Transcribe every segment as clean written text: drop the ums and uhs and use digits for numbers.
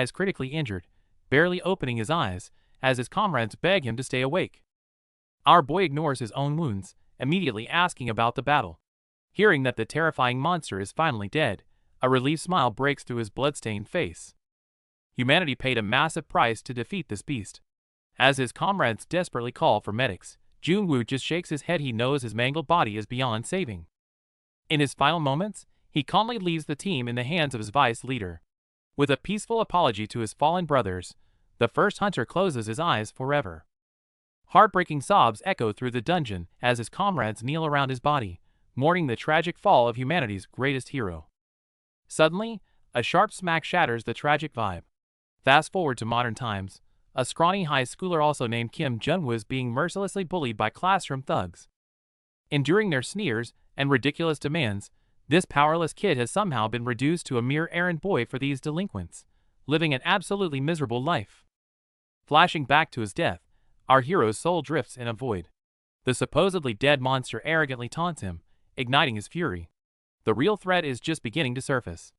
is critically injured, barely opening his eyes, as his comrades beg him to stay awake. Our boy ignores his own wounds, immediately asking about the battle. Hearing that the terrifying monster is finally dead, a relieved smile breaks through his blood-stained face. Humanity paid a massive price to defeat this beast. As his comrades desperately call for medics, Junwoo just shakes his head. He knows his mangled body is beyond saving. In his final moments, he calmly leaves the team in the hands of his vice leader. With a peaceful apology to his fallen brothers, the first hunter closes his eyes forever. Heartbreaking sobs echo through the dungeon as his comrades kneel around his body, mourning the tragic fall of humanity's greatest hero. Suddenly, a sharp smack shatters the tragic vibe. Fast forward to modern times, a scrawny high schooler also named Kim Junwoo is being mercilessly bullied by classroom thugs. Enduring their sneers and ridiculous demands, this powerless kid has somehow been reduced to a mere errand boy for these delinquents, living an absolutely miserable life. Flashing back to his death, our hero's soul drifts in a void. The supposedly dead monster arrogantly taunts him, igniting his fury. The real threat is just beginning to surface.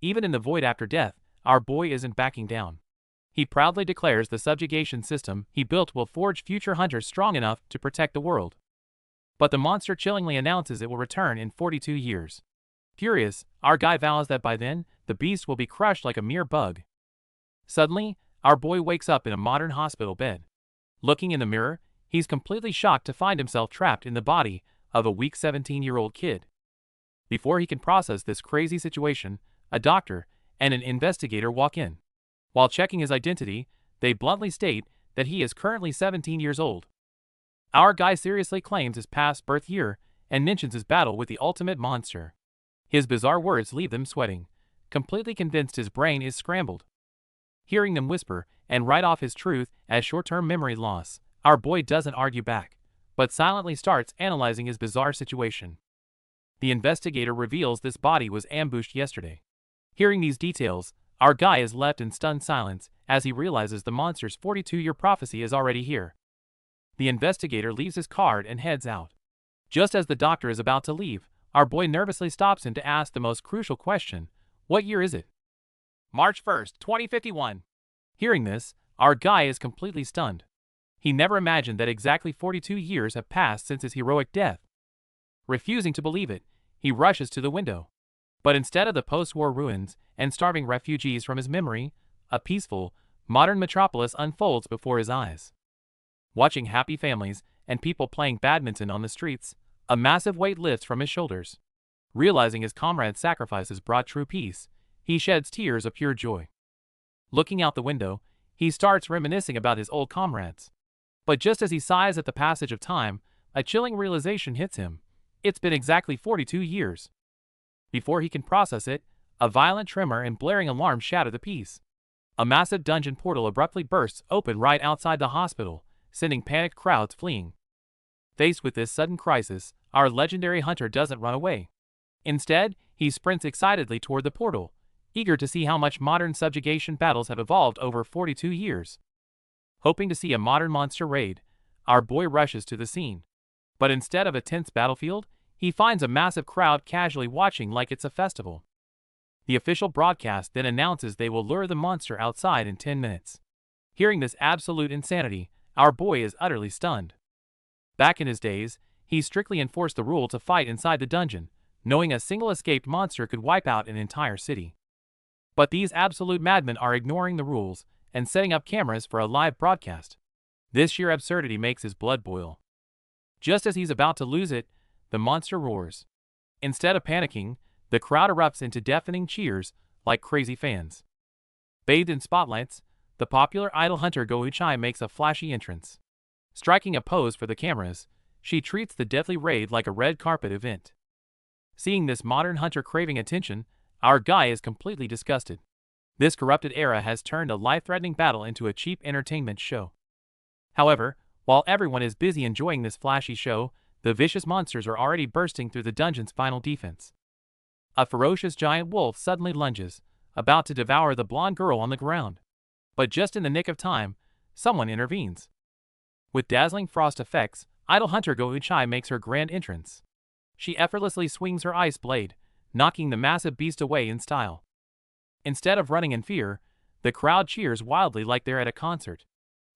Even in the void after death, our boy isn't backing down. He proudly declares the subjugation system he built will forge future hunters strong enough to protect the world. But the monster chillingly announces it will return in 42 years. Furious, our guy vows that by then, the beast will be crushed like a mere bug. Suddenly, our boy wakes up in a modern hospital bed. Looking in the mirror, he's completely shocked to find himself trapped in the body of a weak 17-year-old kid. Before he can process this crazy situation, a doctor and an investigator walk in. While checking his identity, they bluntly state that he is currently 17 years old. Our guy seriously claims his past birth year and mentions his battle with the ultimate monster. His bizarre words leave them sweating, completely convinced his brain is scrambled. Hearing them whisper and write off his truth as short-term memory loss, our boy doesn't argue back, but silently starts analyzing his bizarre situation. The investigator reveals this body was ambushed yesterday. Hearing these details, our guy is left in stunned silence as he realizes the monster's 42-year prophecy is already here. The investigator leaves his card and heads out. Just as the doctor is about to leave, our boy nervously stops him to ask the most crucial question: what year is it? March 1st, 2051. Hearing this, our guy is completely stunned. He never imagined that exactly 42 years have passed since his heroic death. Refusing to believe it, he rushes to the window. But instead of the post-war ruins and starving refugees from his memory, a peaceful, modern metropolis unfolds before his eyes. Watching happy families and people playing badminton on the streets, a massive weight lifts from his shoulders. Realizing his comrades' sacrifices brought true peace, he sheds tears of pure joy. Looking out the window, he starts reminiscing about his old comrades. But just as he sighs at the passage of time, a chilling realization hits him. It's been exactly 42 years. Before he can process it, a violent tremor and blaring alarm shatter the peace. A massive dungeon portal abruptly bursts open right outside the hospital, sending panicked crowds fleeing. Faced with this sudden crisis, our legendary hunter doesn't run away. Instead, he sprints excitedly toward the portal, eager to see how much modern subjugation battles have evolved over 42 years. Hoping to see a modern monster raid, our boy rushes to the scene. But instead of a tense battlefield, he finds a massive crowd casually watching like it's a festival. The official broadcast then announces they will lure the monster outside in 10 minutes. Hearing this absolute insanity, our boy is utterly stunned. Back in his days, he strictly enforced the rule to fight inside the dungeon, knowing a single escaped monster could wipe out an entire city. But these absolute madmen are ignoring the rules and setting up cameras for a live broadcast. This sheer absurdity makes his blood boil. Just as he's about to lose it, the monster roars. Instead of panicking, the crowd erupts into deafening cheers like crazy fans. Bathed in spotlights, the popular idol hunter Go Uchai makes a flashy entrance. Striking a pose for the cameras, she treats the deathly raid like a red carpet event. Seeing this modern hunter craving attention, our guy is completely disgusted. This corrupted era has turned a life-threatening battle into a cheap entertainment show. However, while everyone is busy enjoying this flashy show, the vicious monsters are already bursting through the dungeon's final defense. A ferocious giant wolf suddenly lunges, about to devour the blonde girl on the ground. But just in the nick of time, someone intervenes. With dazzling frost effects, idol hunter Go Uchai makes her grand entrance. She effortlessly swings her ice blade, knocking the massive beast away in style. Instead of running in fear, The crowd cheers wildly like they're at a concert.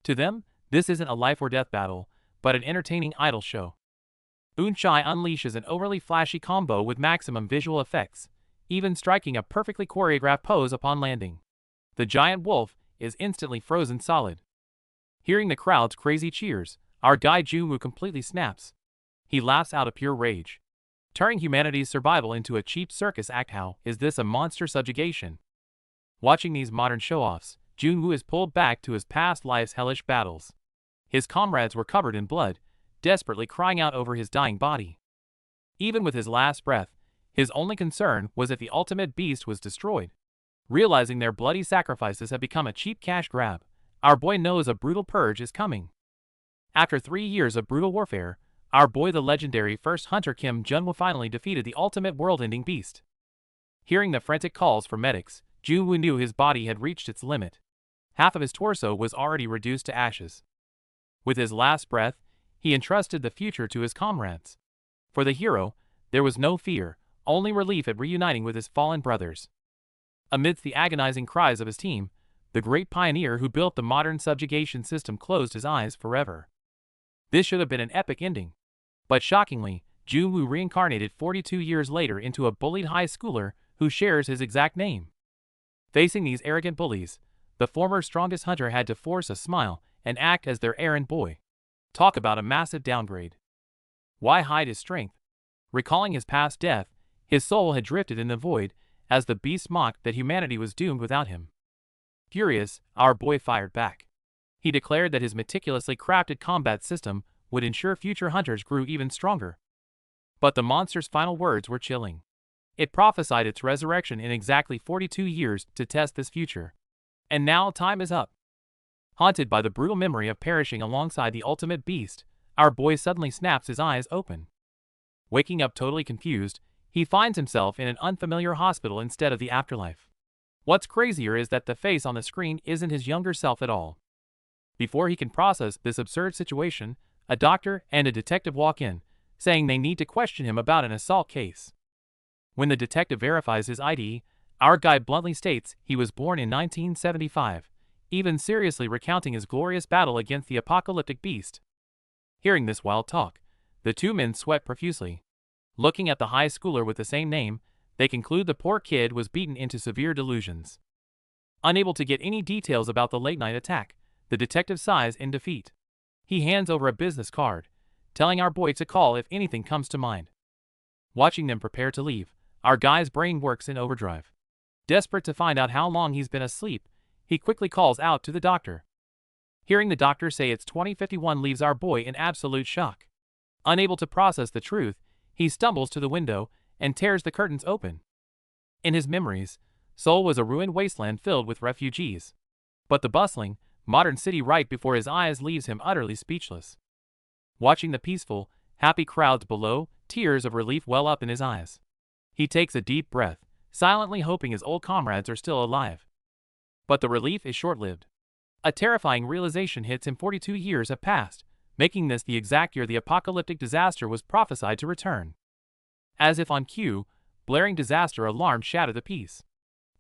To them, this isn't a life or death battle, but an entertaining idol show. Eunchai unleashes an overly flashy combo with maximum visual effects, even striking a perfectly choreographed pose upon landing. The giant wolf is instantly frozen solid. Hearing the crowd's crazy cheers, our guy Junwoo completely snaps. He laughs out of pure rage. Turning humanity's survival into a cheap circus act. How is this a monster subjugation? Watching these modern show-offs, Junwoo is pulled back to his past life's hellish battles. His comrades were covered in blood, desperately crying out over his dying body. Even with his last breath, his only concern was that the ultimate beast was destroyed. Realizing their bloody sacrifices have become a cheap cash grab, our boy knows a brutal purge is coming. After 3 years of brutal warfare, our boy the legendary first hunter Kim Junwoo finally defeated the ultimate world-ending beast. Hearing the frantic calls for medics, Junwoo knew his body had reached its limit. Half of his torso was already reduced to ashes. With his last breath, he entrusted the future to his comrades. For the hero, there was no fear, only relief at reuniting with his fallen brothers. Amidst the agonizing cries of his team, the great pioneer who built the modern subjugation system closed his eyes forever. This should have been an epic ending. But shockingly, Junwoo reincarnated 42 years later into a bullied high schooler who shares his exact name. Facing these arrogant bullies, the former strongest hunter had to force a smile and act as their errand boy. Talk about a massive downgrade. Why hide his strength? Recalling his past death, his soul had drifted in the void as the beast mocked that humanity was doomed without him. Furious, our boy fired back. He declared that his meticulously crafted combat system would ensure future hunters grew even stronger. But the monster's final words were chilling. It prophesied its resurrection in exactly 42 years to test this future. And now time is up. Haunted by the brutal memory of perishing alongside the ultimate beast, our boy suddenly snaps his eyes open. Waking up totally confused, he finds himself in an unfamiliar hospital instead of the afterlife. What's crazier is that the face on the screen isn't his younger self at all. Before he can process this absurd situation, a doctor and a detective walk in, saying they need to question him about an assault case. When the detective verifies his ID, our guy bluntly states he was born in 1975, even seriously recounting his glorious battle against the apocalyptic beast. Hearing this wild talk, the two men sweat profusely. Looking at the high schooler with the same name, they conclude the poor kid was beaten into severe delusions. Unable to get any details about the late-night attack, the detective sighs in defeat. He hands over a business card, telling our boy to call if anything comes to mind. Watching them prepare to leave, our guy's brain works in overdrive. Desperate to find out how long he's been asleep, he quickly calls out to the doctor. Hearing the doctor say it's 2051 leaves our boy in absolute shock. Unable to process the truth, he stumbles to the window and tears the curtains open. In his memories, Seoul was a ruined wasteland filled with refugees. But the bustling, modern city right before his eyes leaves him utterly speechless. Watching the peaceful, happy crowds below, tears of relief well up in his eyes. He takes a deep breath, silently hoping his old comrades are still alive. But the relief is short-lived. A terrifying realization hits him. 42 years have passed, making this the exact year the apocalyptic disaster was prophesied to return. As if on cue, blaring disaster alarms shatter the peace.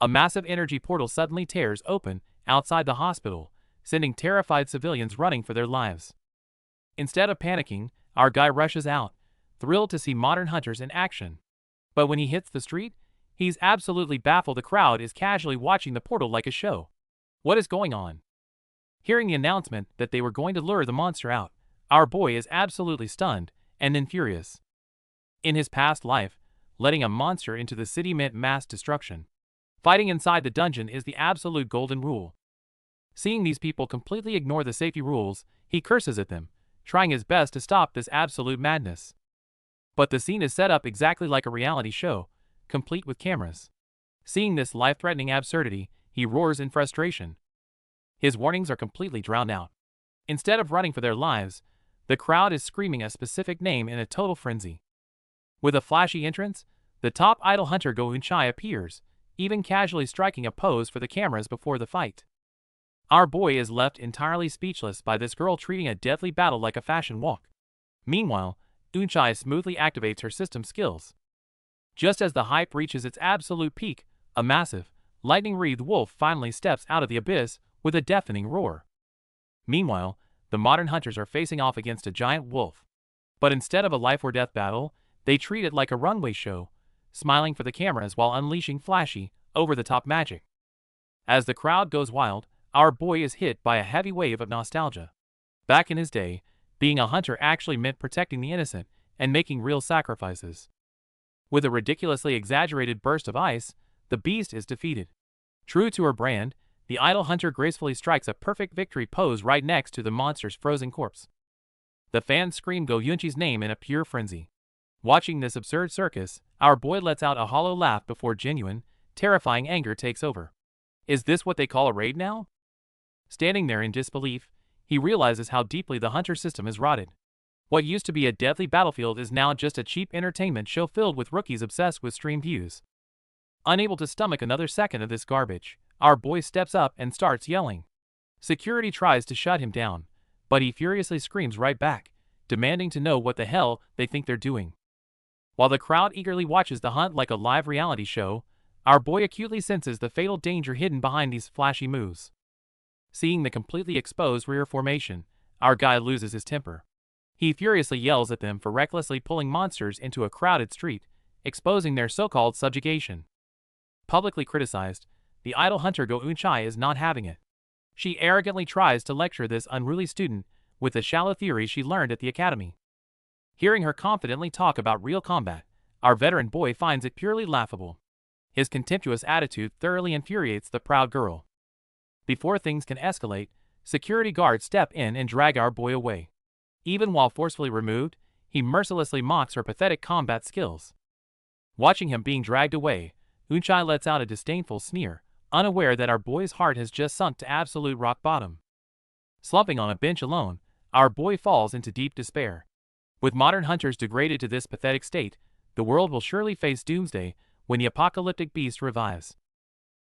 A massive energy portal suddenly tears open outside the hospital, sending terrified civilians running for their lives. Instead of panicking, our guy rushes out, thrilled to see modern hunters in action. But when he hits the street, he's absolutely baffled. The crowd is casually watching the portal like a show. What is going on? Hearing the announcement that they were going to lure the monster out, our boy is absolutely stunned and then furious. In his past life, letting a monster into the city meant mass destruction. Fighting inside the dungeon is the absolute golden rule. Seeing these people completely ignore the safety rules, he curses at them, trying his best to stop this absolute madness. But the scene is set up exactly like a reality show, complete with cameras. Seeing this life-threatening absurdity, he roars in frustration. His warnings are completely drowned out. Instead of running for their lives, the crowd is screaming a specific name in a total frenzy. With a flashy entrance, the top idol hunter Go Eun-chai appears, even casually striking a pose for the cameras before the fight. Our boy is left entirely speechless by this girl treating a deadly battle like a fashion walk. Meanwhile, Eun-chai smoothly activates her system skills. Just as the hype reaches its absolute peak, a massive, lightning-wreathed wolf finally steps out of the abyss with a deafening roar. Meanwhile, the modern hunters are facing off against a giant wolf. But instead of a life-or-death battle, they treat it like a runway show, smiling for the cameras while unleashing flashy, over-the-top magic. As the crowd goes wild, our boy is hit by a heavy wave of nostalgia. Back in his day, being a hunter actually meant protecting the innocent and making real sacrifices. With a ridiculously exaggerated burst of ice, the beast is defeated. True to her brand, the idol hunter gracefully strikes a perfect victory pose right next to the monster's frozen corpse. The fans scream Go Yunchi's name in a pure frenzy. Watching this absurd circus, our boy lets out a hollow laugh before genuine, terrifying anger takes over. Is this what they call a raid now? Standing there in disbelief, he realizes how deeply the hunter system is rotted. What used to be a deadly battlefield is now just a cheap entertainment show filled with rookies obsessed with stream views. Unable to stomach another second of this garbage, our boy steps up and starts yelling. Security tries to shut him down, but he furiously screams right back, demanding to know what the hell they think they're doing. While the crowd eagerly watches the hunt like a live reality show, our boy acutely senses the fatal danger hidden behind these flashy moves. Seeing the completely exposed rear formation, our guy loses his temper. He furiously yells at them for recklessly pulling monsters into a crowded street, exposing their so-called subjugation. Publicly criticized, the idol hunter Go Eunchai is not having it. She arrogantly tries to lecture this unruly student with the shallow theories she learned at the academy. Hearing her confidently talk about real combat, our veteran boy finds it purely laughable. His contemptuous attitude thoroughly infuriates the proud girl. Before things can escalate, security guards step in and drag our boy away. Even while forcefully removed, he mercilessly mocks her pathetic combat skills. Watching him being dragged away, Eunchai lets out a disdainful sneer, unaware that our boy's heart has just sunk to absolute rock bottom. Slumping on a bench alone, our boy falls into deep despair. With modern hunters degraded to this pathetic state, the world will surely face doomsday when the apocalyptic beast revives.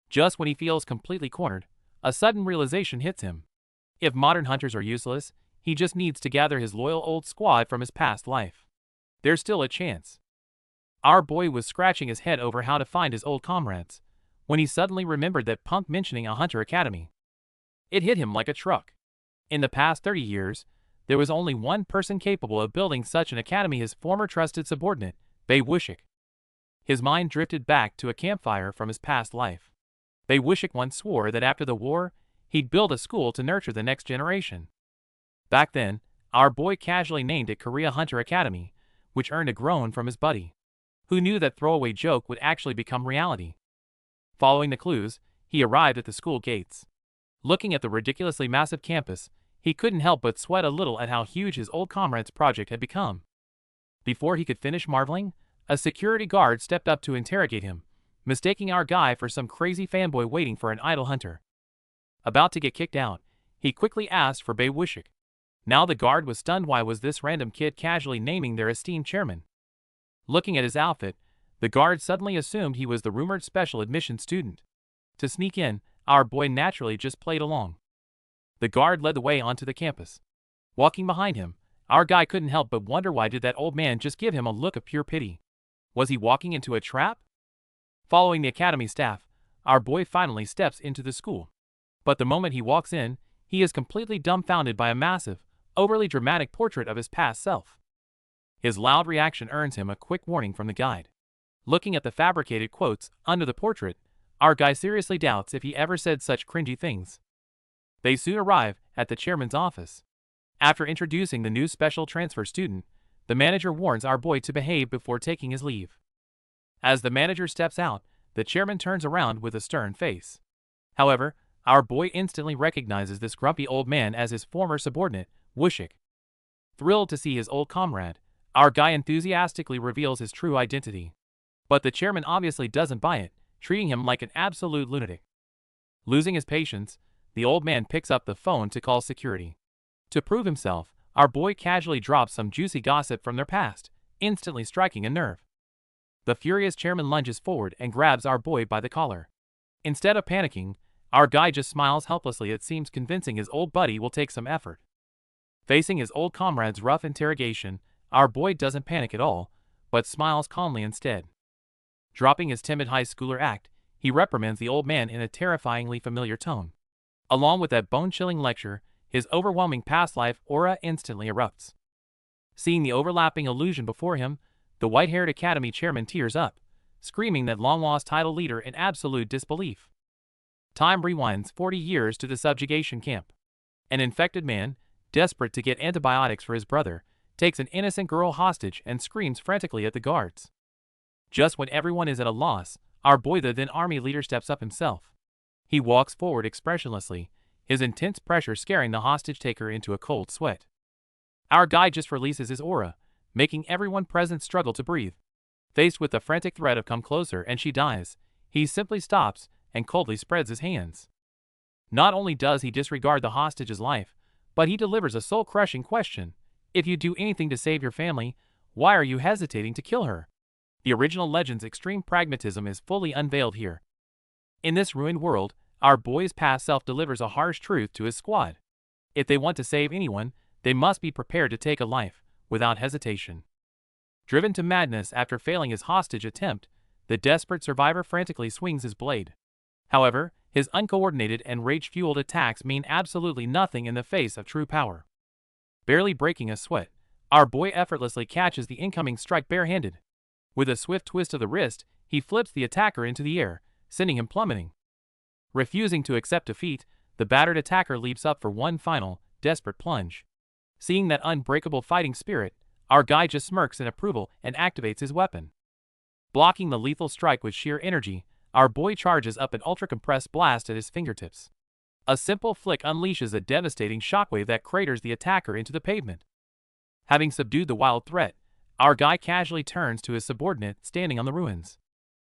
Just when he feels completely cornered, a sudden realization hits him. If modern hunters are useless, he just needs to gather his loyal old squad from his past life. There's still a chance. Our boy was scratching his head over how to find his old comrades, when he suddenly remembered that punk mentioning a hunter academy. It hit him like a truck. In the past 30 years, there was only one person capable of building such an academy, his former trusted subordinate, Bei Wushik. His mind drifted back to a campfire from his past life. Bei Wushik once swore that after the war, he'd build a school to nurture the next generation. Back then, our boy casually named it Korea Hunter Academy, which earned a groan from his buddy. Who knew that throwaway joke would actually become reality? Following the clues, he arrived at the school gates. Looking at the ridiculously massive campus, he couldn't help but sweat a little at how huge his old comrade's project had become. Before he could finish marveling, a security guard stepped up to interrogate him, mistaking our guy for some crazy fanboy waiting for an idol hunter. About to get kicked out, he quickly asked for Bei Wushik. Now the guard was stunned. Why was this random kid casually naming their esteemed chairman? Looking at his outfit, the guard suddenly assumed he was the rumored special admission student. To sneak in, our boy naturally just played along. The guard led the way onto the campus. Walking behind him, our guy couldn't help but wonder, why did that old man just give him a look of pure pity? Was he walking into a trap? Following the academy staff, our boy finally steps into the school. But the moment he walks in, he is completely dumbfounded by a massive, overly dramatic portrait of his past self. His loud reaction earns him a quick warning from the guide. Looking at the fabricated quotes under the portrait, our guy seriously doubts if he ever said such cringy things. They soon arrive at the chairman's office. After introducing the new special transfer student, the manager warns our boy to behave before taking his leave. As the manager steps out, the chairman turns around with a stern face. However, our boy instantly recognizes this grumpy old man as his former subordinate, Wushik. Thrilled to see his old comrade, our guy enthusiastically reveals his true identity. But the chairman obviously doesn't buy it, treating him like an absolute lunatic. Losing his patience, the old man picks up the phone to call security. To prove himself, our boy casually drops some juicy gossip from their past, instantly striking a nerve. The furious chairman lunges forward and grabs our boy by the collar. Instead of panicking, our guy just smiles helplessly. It seems convincing his old buddy will take some effort. Facing his old comrade's rough interrogation, our boy doesn't panic at all, but smiles calmly instead. Dropping his timid high schooler act, he reprimands the old man in a terrifyingly familiar tone. Along with that bone-chilling lecture, his overwhelming past life aura instantly erupts. Seeing the overlapping illusion before him, the white-haired academy chairman tears up, screaming that long-lost title leader in absolute disbelief. Time rewinds 40 years to the subjugation camp. An infected man, desperate to get antibiotics for his brother, takes an innocent girl hostage and screams frantically at the guards. Just when everyone is at a loss, our boy the then army leader steps up himself. He walks forward expressionlessly, his intense pressure scaring the hostage-taker into a cold sweat. Our guy just releases his aura, making everyone present struggle to breathe. Faced with the frantic threat of come closer and she dies, he simply stops and coldly spreads his hands. Not only does he disregard the hostage's life, but he delivers a soul-crushing question. If you do anything to save your family, why are you hesitating to kill her? The original legend's extreme pragmatism is fully unveiled here. In this ruined world, our boy's past self delivers a harsh truth to his squad. If they want to save anyone, they must be prepared to take a life, without hesitation. Driven to madness after failing his hostage attempt, the desperate survivor frantically swings his blade. However, his uncoordinated and rage-fueled attacks mean absolutely nothing in the face of true power. Barely breaking a sweat, our boy effortlessly catches the incoming strike barehanded. With a swift twist of the wrist, he flips the attacker into the air, sending him plummeting. Refusing to accept defeat, the battered attacker leaps up for one final, desperate plunge. Seeing that unbreakable fighting spirit, our guy just smirks in approval and activates his weapon. Blocking the lethal strike with sheer energy, our boy charges up an ultra-compressed blast at his fingertips. A simple flick unleashes a devastating shockwave that craters the attacker into the pavement. Having subdued the wild threat, our guy casually turns to his subordinate standing on the ruins.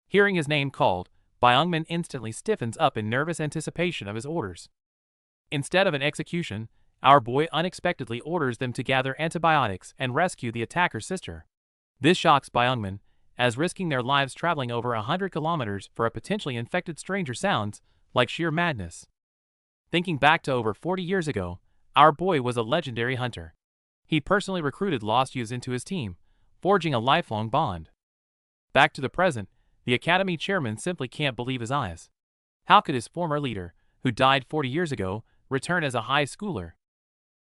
Hearing his name called, Byungmin instantly stiffens up in nervous anticipation of his orders. Instead of an execution, our boy unexpectedly orders them to gather antibiotics and rescue the attacker's sister. This shocks Byungmin, as risking their lives traveling over 100 kilometers for a potentially infected stranger sounds like sheer madness. Thinking back to over 40 years ago, our boy was a legendary hunter. He personally recruited lost youths into his team, forging a lifelong bond. Back to the present, the academy chairman simply can't believe his eyes. How could his former leader, who died 40 years ago, return as a high schooler?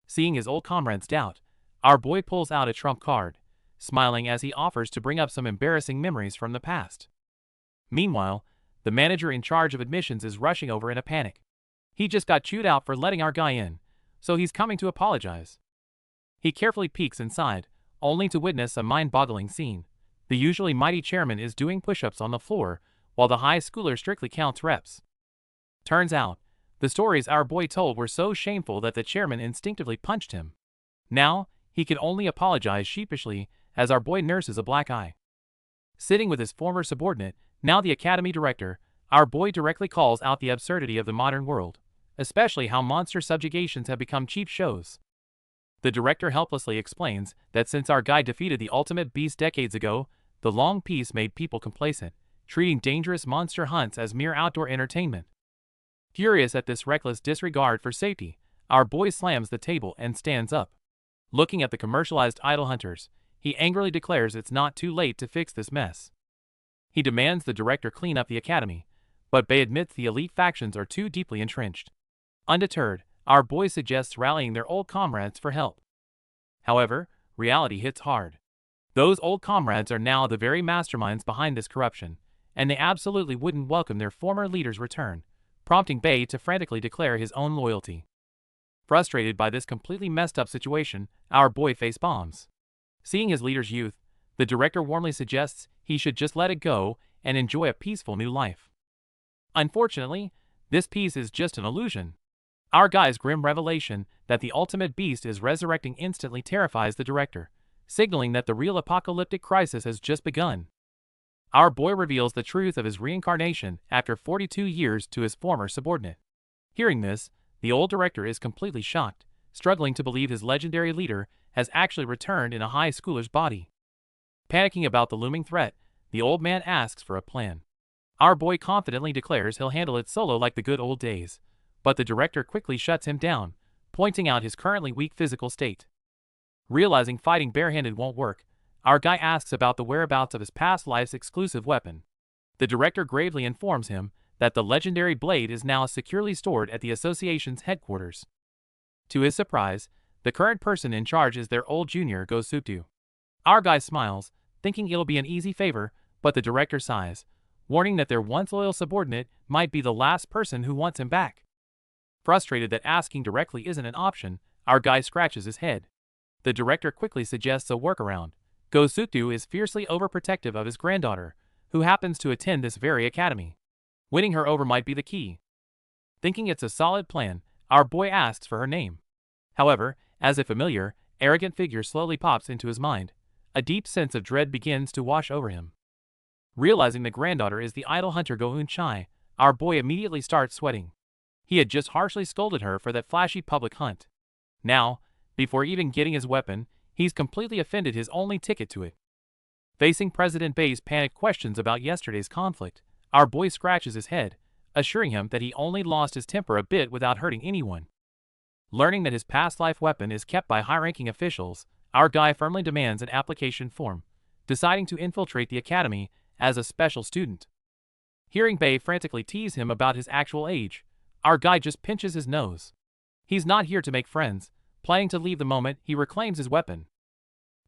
Seeing his old comrade's doubt, our boy pulls out a trump card, smiling as he offers to bring up some embarrassing memories from the past. Meanwhile, the manager in charge of admissions is rushing over in a panic. He just got chewed out for letting our guy in, so he's coming to apologize. He carefully peeks inside, only to witness a mind-boggling scene. The usually mighty chairman is doing push-ups on the floor, while the high schooler strictly counts reps. Turns out, the stories our boy told were so shameful that the chairman instinctively punched him. Now, he can only apologize sheepishly as our boy nurses a black eye. Sitting with his former subordinate, now the academy director, our boy directly calls out the absurdity of the modern world, especially how monster subjugations have become cheap shows. The director helplessly explains that since our guy defeated the ultimate beast decades ago, the long peace made people complacent, treating dangerous monster hunts as mere outdoor entertainment. Furious at this reckless disregard for safety, our boy slams the table and stands up. Looking at the commercialized idol hunters, he angrily declares it's not too late to fix this mess. He demands the director clean up the academy, but Bei admits the elite factions are too deeply entrenched. Undeterred, our boy suggests rallying their old comrades for help. However, reality hits hard. Those old comrades are now the very masterminds behind this corruption, and they absolutely wouldn't welcome their former leader's return, prompting Bei to frantically declare his own loyalty. Frustrated by this completely messed up situation, our boy face bombs. Seeing his leader's youth, the director warmly suggests he should just let it go and enjoy a peaceful new life. Unfortunately, this peace is just an illusion. Our guy's grim revelation that the ultimate beast is resurrecting instantly terrifies the director, signaling that the real apocalyptic crisis has just begun. Our boy reveals the truth of his reincarnation after 42 years to his former subordinate. Hearing this, the old director is completely shocked, struggling to believe his legendary leader has actually returned in a high schooler's body. Panicking about the looming threat, the old man asks for a plan. Our boy confidently declares he'll handle it solo like the good old days, but the director quickly shuts him down, pointing out his currently weak physical state. Realizing fighting barehanded won't work, our guy asks about the whereabouts of his past life's exclusive weapon. The director gravely informs him that the legendary blade is now securely stored at the association's headquarters. To his surprise, the current person in charge is their old junior Go Sukdu. Our guy smiles, thinking it'll be an easy favor, but the director sighs, warning that their once loyal subordinate might be the last person who wants him back. Frustrated that asking directly isn't an option, our guy scratches his head. The director quickly suggests a workaround. Go Sukdu is fiercely overprotective of his granddaughter, who happens to attend this very academy. Winning her over might be the key. Thinking it's a solid plan, our boy asks for her name. However, as a familiar, arrogant figure slowly pops into his mind, a deep sense of dread begins to wash over him. Realizing the granddaughter is the idol hunter Go Eun-chai, our boy immediately starts sweating. He had just harshly scolded her for that flashy public hunt. Now, before even getting his weapon, he's completely offended his only ticket to it. Facing President Bei's panicked questions about yesterday's conflict, our boy scratches his head, assuring him that he only lost his temper a bit without hurting anyone. Learning that his past life weapon is kept by high-ranking officials, our guy firmly demands an application form, deciding to infiltrate the academy as a special student. Hearing Bei frantically tease him about his actual age, our guy just pinches his nose. He's not here to make friends, planning to leave the moment he reclaims his weapon.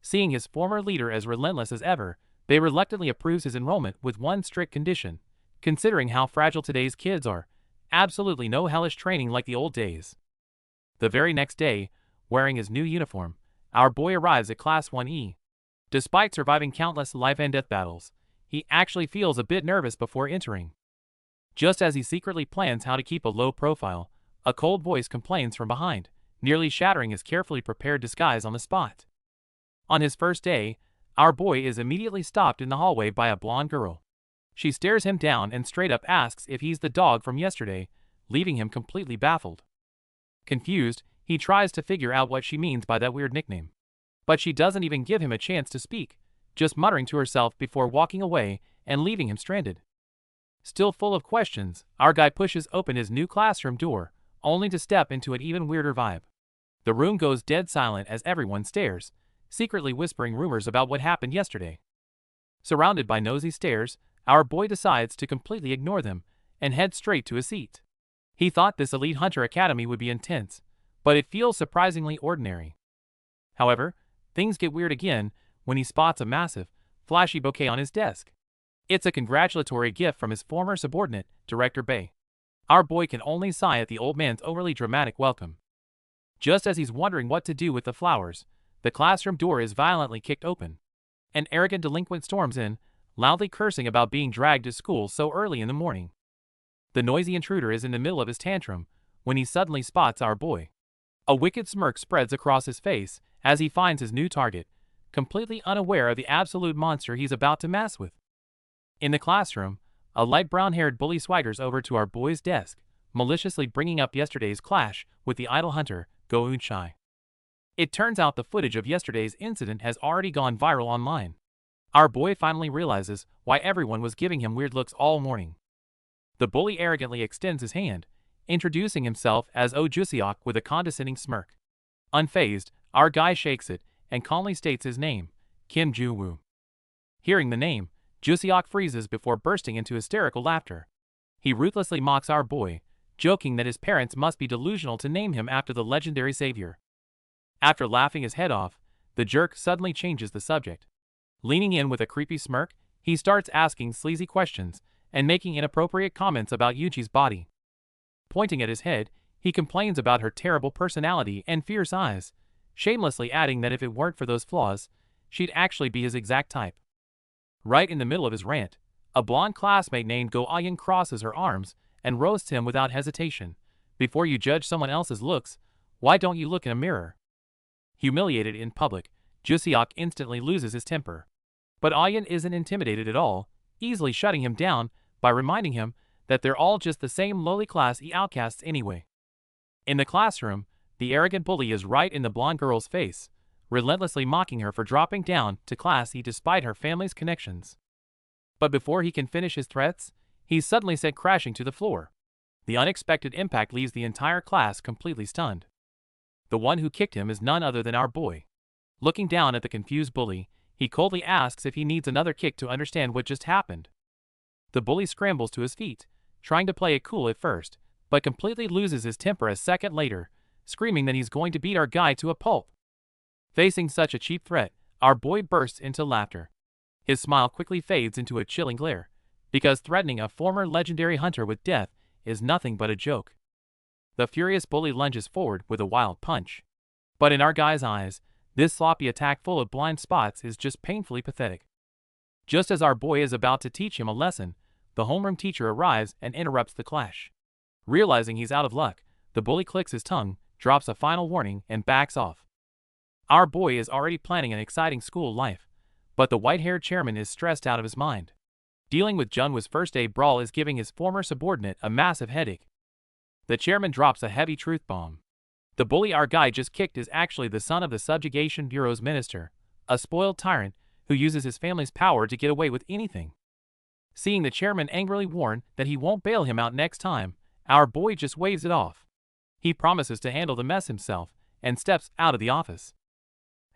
Seeing his former leader as relentless as ever, Bei reluctantly approves his enrollment with one strict condition. Considering how fragile today's kids are, absolutely no hellish training like the old days. The very next day, wearing his new uniform, our boy arrives at Class 1E. Despite surviving countless life and death battles, he actually feels a bit nervous before entering. Just as he secretly plans how to keep a low profile, a cold voice complains from behind, nearly shattering his carefully prepared disguise on the spot. On his first day, our boy is immediately stopped in the hallway by a blonde girl. She stares him down and straight up asks if he's the dog from yesterday, leaving him completely baffled. Confused, he tries to figure out what she means by that weird nickname. But she doesn't even give him a chance to speak, just muttering to herself before walking away and leaving him stranded. Still full of questions, our guy pushes open his new classroom door, only to step into an even weirder vibe. The room goes dead silent as everyone stares, secretly whispering rumors about what happened yesterday. Surrounded by nosy stares, our boy decides to completely ignore them and head straight to his seat. He thought this elite hunter academy would be intense, but it feels surprisingly ordinary. However, things get weird again when he spots a massive, flashy bouquet on his desk. It's a congratulatory gift from his former subordinate, Director Bei. Our boy can only sigh at the old man's overly dramatic welcome. Just as he's wondering what to do with the flowers, the classroom door is violently kicked open. An arrogant delinquent storms in, loudly cursing about being dragged to school so early in the morning. The noisy intruder is in the middle of his tantrum when he suddenly spots our boy. A wicked smirk spreads across his face as he finds his new target, completely unaware of the absolute monster he's about to mess with. In the classroom, a light brown-haired bully swaggers over to our boy's desk, maliciously bringing up yesterday's clash with the idol hunter, Go Eun-chai. It turns out the footage of yesterday's incident has already gone viral online. Our boy finally realizes why everyone was giving him weird looks all morning. The bully arrogantly extends his hand, introducing himself as Oh Jusiok with a condescending smirk. Unfazed, our guy shakes it and calmly states his name, Kim Ju-woo. Hearing the name, Jusiok freezes before bursting into hysterical laughter. He ruthlessly mocks our boy, joking that his parents must be delusional to name him after the legendary savior. After laughing his head off, the jerk suddenly changes the subject. Leaning in with a creepy smirk, he starts asking sleazy questions and making inappropriate comments about Yuji's body. Pointing at his head, he complains about her terrible personality and fierce eyes, shamelessly adding that if it weren't for those flaws, she'd actually be his exact type. Right in the middle of his rant, a blonde classmate named Go Ayan crosses her arms and roasts him without hesitation. Before you judge someone else's looks, why don't you look in a mirror? Humiliated in public, Jusiok instantly loses his temper. But Ayan isn't intimidated at all, easily shutting him down by reminding him that they're all just the same lowly class E outcasts anyway. In the classroom, the arrogant bully is right in the blonde girl's face, relentlessly mocking her for dropping down to Class E despite her family's connections. But before he can finish his threats, he's suddenly sent crashing to the floor. The unexpected impact leaves the entire class completely stunned. The one who kicked him is none other than our boy. Looking down at the confused bully, he coldly asks if he needs another kick to understand what just happened. The bully scrambles to his feet, trying to play it cool at first, but completely loses his temper a second later, screaming that he's going to beat our guy to a pulp. Facing such a cheap threat, our boy bursts into laughter. His smile quickly fades into a chilling glare, because threatening a former legendary hunter with death is nothing but a joke. The furious bully lunges forward with a wild punch. But in our guy's eyes, this sloppy attack full of blind spots is just painfully pathetic. Just as our boy is about to teach him a lesson, the homeroom teacher arrives and interrupts the clash. Realizing he's out of luck, the bully clicks his tongue, drops a final warning, and backs off. Our boy is already planning an exciting school life, but the white-haired chairman is stressed out of his mind. Dealing with Junwa's first day brawl is giving his former subordinate a massive headache. The chairman drops a heavy truth bomb. The bully our guy just kicked is actually the son of the Subjugation Bureau's minister, a spoiled tyrant who uses his family's power to get away with anything. Seeing the chairman angrily warn that he won't bail him out next time, our boy just waves it off. He promises to handle the mess himself and steps out of the office.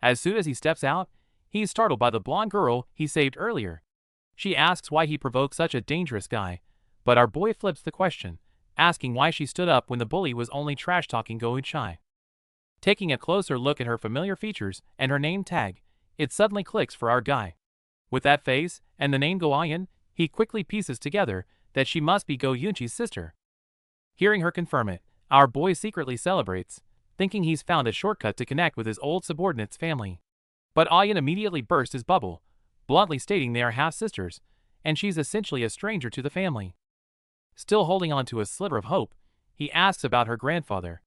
As soon as he steps out, he is startled by the blonde girl he saved earlier. She asks why he provoked such a dangerous guy, but our boy flips the question, asking why she stood up when the bully was only trash-talking Go Chai. Taking a closer look at her familiar features and her name tag, it suddenly clicks for our guy. With that face and the name Go Ayan, he quickly pieces together that she must be Go Yunchi's sister. Hearing her confirm it, our boy secretly celebrates, thinking he's found a shortcut to connect with his old subordinate's family. But Ayan immediately bursts his bubble, bluntly stating they are half-sisters, and she's essentially a stranger to the family. Still holding on to a sliver of hope, he asks about her grandfather.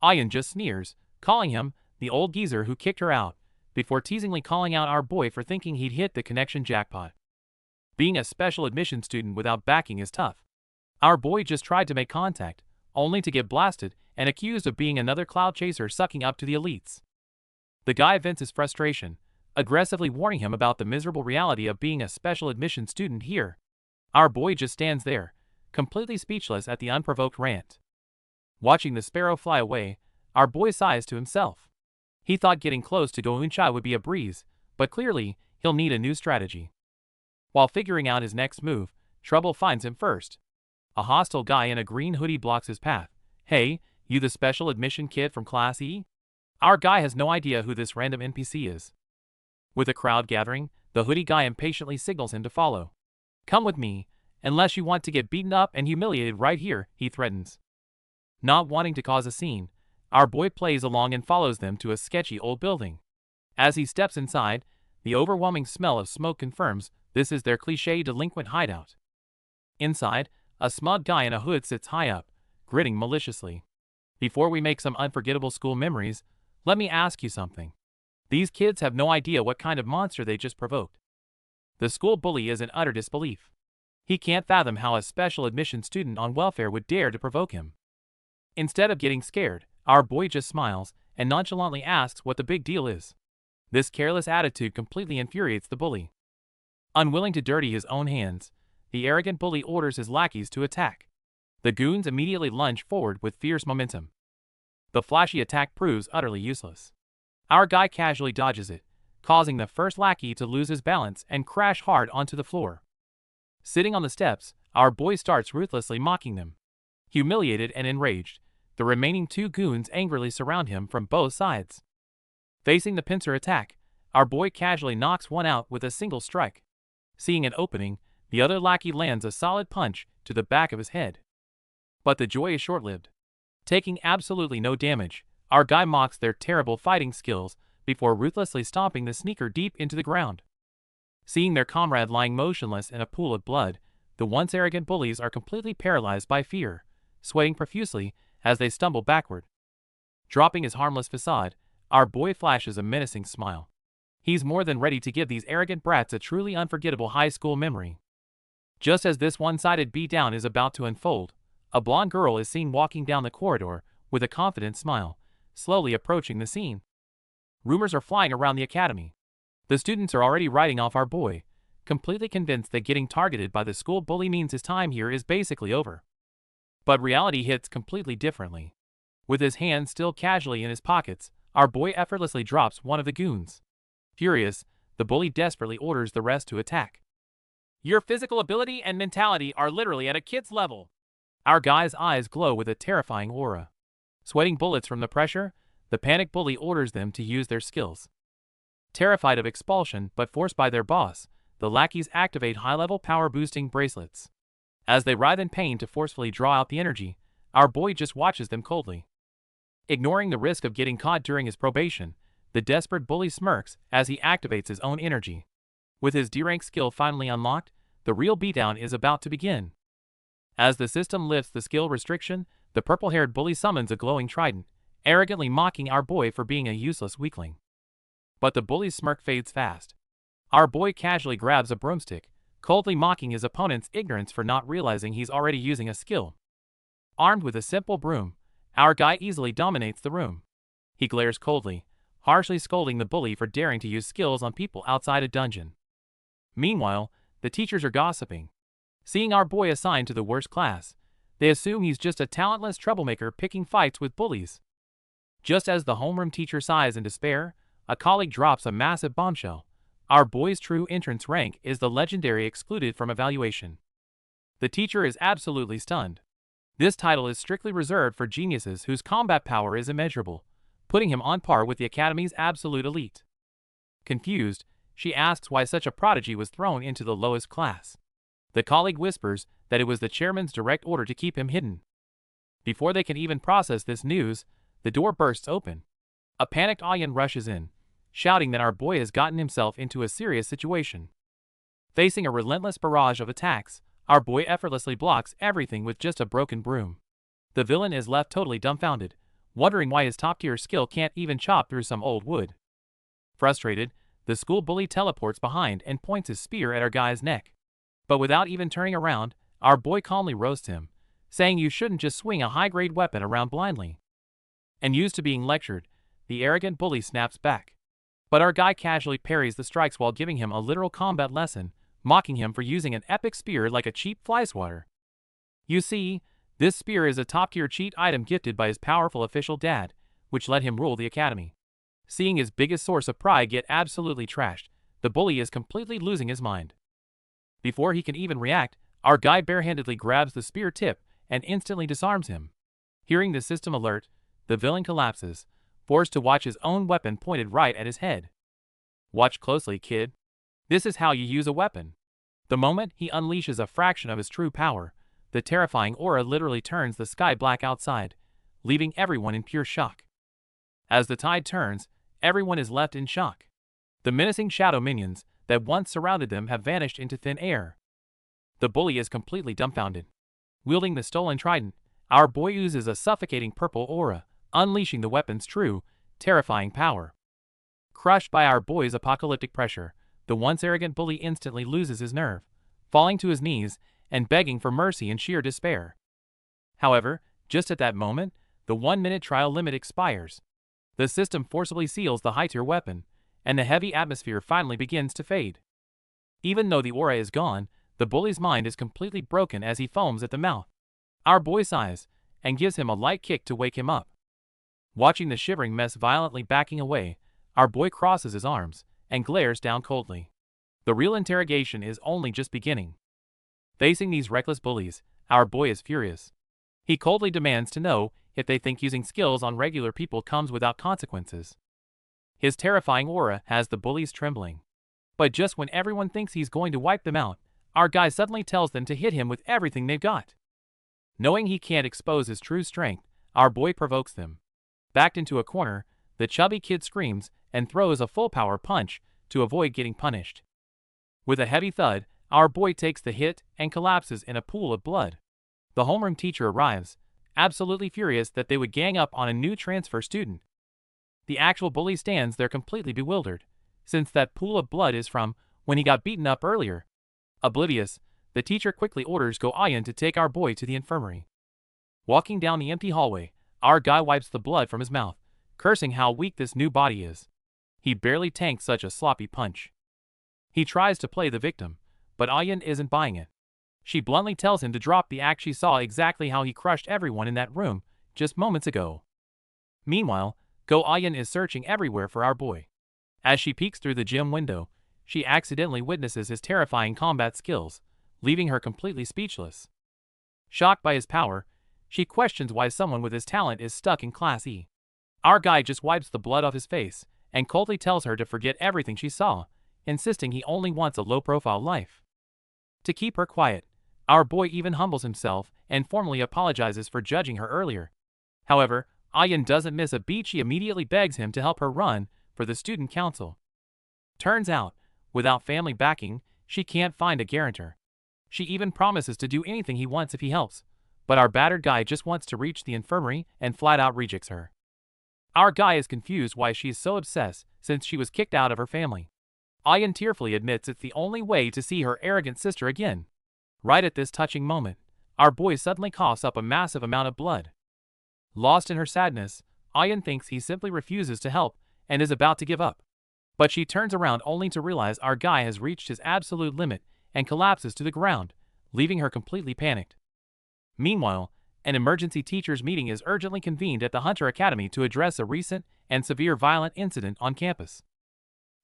Ayan just sneers, calling him the old geezer who kicked her out, before teasingly calling out our boy for thinking he'd hit the connection jackpot. Being a special admission student without backing is tough. Our boy just tried to make contact, only to get blasted and accused of being another cloud chaser sucking up to the elites. The guy vents his frustration, aggressively warning him about the miserable reality of being a special admission student here. Our boy just stands there, completely speechless at the unprovoked rant. Watching the sparrow fly away, our boy sighs to himself. He thought getting close to Go Eunchai would be a breeze, but clearly, he'll need a new strategy. While figuring out his next move, trouble finds him first. A hostile guy in a green hoodie blocks his path. Hey, you the special admission kid from Class E? Our guy has no idea who this random NPC is. With a crowd gathering, the hoodie guy impatiently signals him to follow. Come with me, unless you want to get beaten up and humiliated right here, he threatens. Not wanting to cause a scene, our boy plays along and follows them to a sketchy old building. As he steps inside, the overwhelming smell of smoke confirms this is their cliché delinquent hideout. Inside, a smug guy in a hood sits high up, grinning maliciously. Before we make some unforgettable school memories, let me ask you something. These kids have no idea what kind of monster they just provoked. The school bully is in utter disbelief. He can't fathom how a special admission student on welfare would dare to provoke him. Instead of getting scared, our boy just smiles and nonchalantly asks what the big deal is. This careless attitude completely infuriates the bully. Unwilling to dirty his own hands, the arrogant bully orders his lackeys to attack. The goons immediately lunge forward with fierce momentum. The flashy attack proves utterly useless. Our guy casually dodges it, causing the first lackey to lose his balance and crash hard onto the floor. Sitting on the steps, our boy starts ruthlessly mocking them. Humiliated and enraged, the remaining two goons angrily surround him from both sides. Facing the pincer attack, our boy casually knocks one out with a single strike. Seeing an opening, the other lackey lands a solid punch to the back of his head. But the joy is short-lived. Taking absolutely no damage, our guy mocks their terrible fighting skills before ruthlessly stomping the sneaker deep into the ground. Seeing their comrade lying motionless in a pool of blood, the once arrogant bullies are completely paralyzed by fear, sweating profusely as they stumble backward. Dropping his harmless facade, our boy flashes a menacing smile. He's more than ready to give these arrogant brats a truly unforgettable high school memory. Just as this one-sided beatdown is about to unfold, a blonde girl is seen walking down the corridor with a confident smile, slowly approaching the scene. Rumors are flying around the academy. The students are already writing off our boy, completely convinced that getting targeted by the school bully means his time here is basically over. But reality hits completely differently. With his hands still casually in his pockets, our boy effortlessly drops one of the goons. Furious, the bully desperately orders the rest to attack. Your physical ability and mentality are literally at a kid's level. Our guy's eyes glow with a terrifying aura. Sweating bullets from the pressure, the panicked bully orders them to use their skills. Terrified of expulsion but forced by their boss, the lackeys activate high-level power-boosting bracelets. As they writhe in pain to forcefully draw out the energy, our boy just watches them coldly. Ignoring the risk of getting caught during his probation, the desperate bully smirks as he activates his own energy. With his D-rank skill finally unlocked, the real beatdown is about to begin. As the system lifts the skill restriction, the purple-haired bully summons a glowing trident, arrogantly mocking our boy for being a useless weakling. But the bully's smirk fades fast. Our boy casually grabs a broomstick, coldly mocking his opponent's ignorance for not realizing he's already using a skill. Armed with a simple broom, our guy easily dominates the room. He glares coldly, harshly scolding the bully for daring to use skills on people outside a dungeon. Meanwhile, the teachers are gossiping. Seeing our boy assigned to the worst class, they assume he's just a talentless troublemaker picking fights with bullies. Just as the homeroom teacher sighs in despair, a colleague drops a massive bombshell. Our boy's true entrance rank is the legendary excluded from evaluation. The teacher is absolutely stunned. This title is strictly reserved for geniuses whose combat power is immeasurable, putting him on par with the Academy's absolute elite. Confused, she asks why such a prodigy was thrown into the lowest class. The colleague whispers that it was the chairman's direct order to keep him hidden. Before they can even process this news, the door bursts open. A panicked Ayan rushes in, shouting that our boy has gotten himself into a serious situation. Facing a relentless barrage of attacks, our boy effortlessly blocks everything with just a broken broom. The villain is left totally dumbfounded, wondering why his top-tier skill can't even chop through some old wood. Frustrated, the school bully teleports behind and points his spear at our guy's neck. But without even turning around, our boy calmly roasts him, saying you shouldn't just swing a high-grade weapon around blindly. And used to being lectured, the arrogant bully snaps back. But our guy casually parries the strikes while giving him a literal combat lesson, mocking him for using an epic spear like a cheap fly swatter. You see, this spear is a top-tier cheat item gifted by his powerful official dad, which let him rule the academy. Seeing his biggest source of pride get absolutely trashed, the bully is completely losing his mind. Before he can even react, our guy barehandedly grabs the spear tip and instantly disarms him. Hearing the system alert, the villain collapses, forced to watch his own weapon pointed right at his head. Watch closely, kid. This is how you use a weapon. The moment he unleashes a fraction of his true power, the terrifying aura literally turns the sky black outside, leaving everyone in pure shock. As the tide turns, everyone is left in shock. The menacing shadow minions that once surrounded them have vanished into thin air. The bully is completely dumbfounded. Wielding the stolen trident, our boy uses a suffocating purple aura, unleashing the weapon's true, terrifying power. Crushed by our boy's apocalyptic pressure, the once arrogant bully instantly loses his nerve, falling to his knees and begging for mercy in sheer despair. However, just at that moment, the 1-minute trial limit expires. The system forcibly seals the high-tier weapon, and the heavy atmosphere finally begins to fade. Even though the aura is gone, the bully's mind is completely broken as he foams at the mouth. Our boy sighs, and gives him a light kick to wake him up. Watching the shivering mess violently backing away, our boy crosses his arms, and glares down coldly. The real interrogation is only just beginning. Facing these reckless bullies, our boy is furious. He coldly demands to know if they think using skills on regular people comes without consequences. His terrifying aura has the bullies trembling. But just when everyone thinks he's going to wipe them out, our guy suddenly tells them to hit him with everything they've got. Knowing he can't expose his true strength, our boy provokes them. Backed into a corner, the chubby kid screams and throws a full-power punch to avoid getting punished. With a heavy thud, our boy takes the hit and collapses in a pool of blood. The homeroom teacher arrives, absolutely furious that they would gang up on a new transfer student. The actual bully stands there completely bewildered, since that pool of blood is from when he got beaten up earlier. Oblivious, the teacher quickly orders Go Ayan to take our boy to the infirmary. Walking down the empty hallway, our guy wipes the blood from his mouth, cursing how weak this new body is. He barely tanked such a sloppy punch. He tries to play the victim, but Ayan isn't buying it. She bluntly tells him to drop the act she saw exactly how he crushed everyone in that room just moments ago. Meanwhile, Go Ayan is searching everywhere for our boy. As she peeks through the gym window, she accidentally witnesses his terrifying combat skills, leaving her completely speechless. Shocked by his power, she questions why someone with his talent is stuck in Class E. Our guy just wipes the blood off his face and coldly tells her to forget everything she saw, insisting he only wants a low-profile life. To keep her quiet, our boy even humbles himself and formally apologizes for judging her earlier. However, Ayan doesn't miss a beat. She immediately begs him to help her run for the student council. Turns out, without family backing, she can't find a guarantor. She even promises to do anything he wants if he helps, but our battered guy just wants to reach the infirmary and flat out rejects her. Our guy is confused why she is so obsessed since she was kicked out of her family. Ayan tearfully admits it's the only way to see her arrogant sister again. Right at this touching moment, our boy suddenly coughs up a massive amount of blood. Lost in her sadness, Ayan thinks he simply refuses to help and is about to give up. But she turns around only to realize our guy has reached his absolute limit and collapses to the ground, leaving her completely panicked. Meanwhile, an emergency teachers meeting is urgently convened at the Hunter Academy to address a recent and severe violent incident on campus.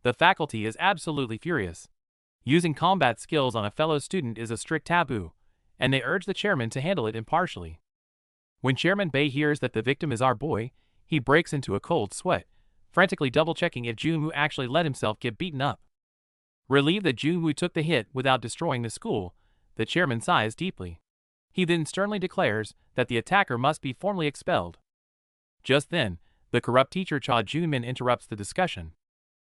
The faculty is absolutely furious. Using combat skills on a fellow student is a strict taboo, and they urge the chairman to handle it impartially. When Chairman Bei hears that the victim is our boy, he breaks into a cold sweat, frantically double-checking if Junwoo actually let himself get beaten up. Relieved that Junwoo took the hit without destroying the school, the chairman sighs deeply. He then sternly declares that the attacker must be formally expelled. Just then, the corrupt teacher Cha Junmin interrupts the discussion.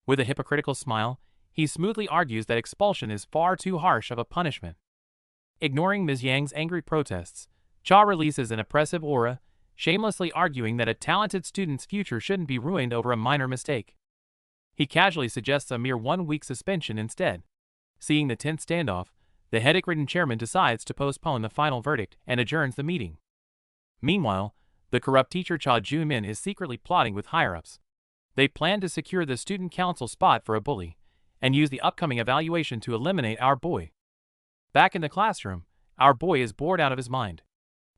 With a hypocritical smile, he smoothly argues that expulsion is far too harsh of a punishment. Ignoring Ms. Yang's angry protests, Cha releases an oppressive aura, shamelessly arguing that a talented student's future shouldn't be ruined over a minor mistake. He casually suggests a mere 1-week suspension instead. Seeing the tense standoff, the headache-ridden chairman decides to postpone the final verdict and adjourns the meeting. Meanwhile, the corrupt teacher Cha Junmin is secretly plotting with higher-ups. They plan to secure the student council spot for a bully, and use the upcoming evaluation to eliminate our boy. Back in the classroom, our boy is bored out of his mind.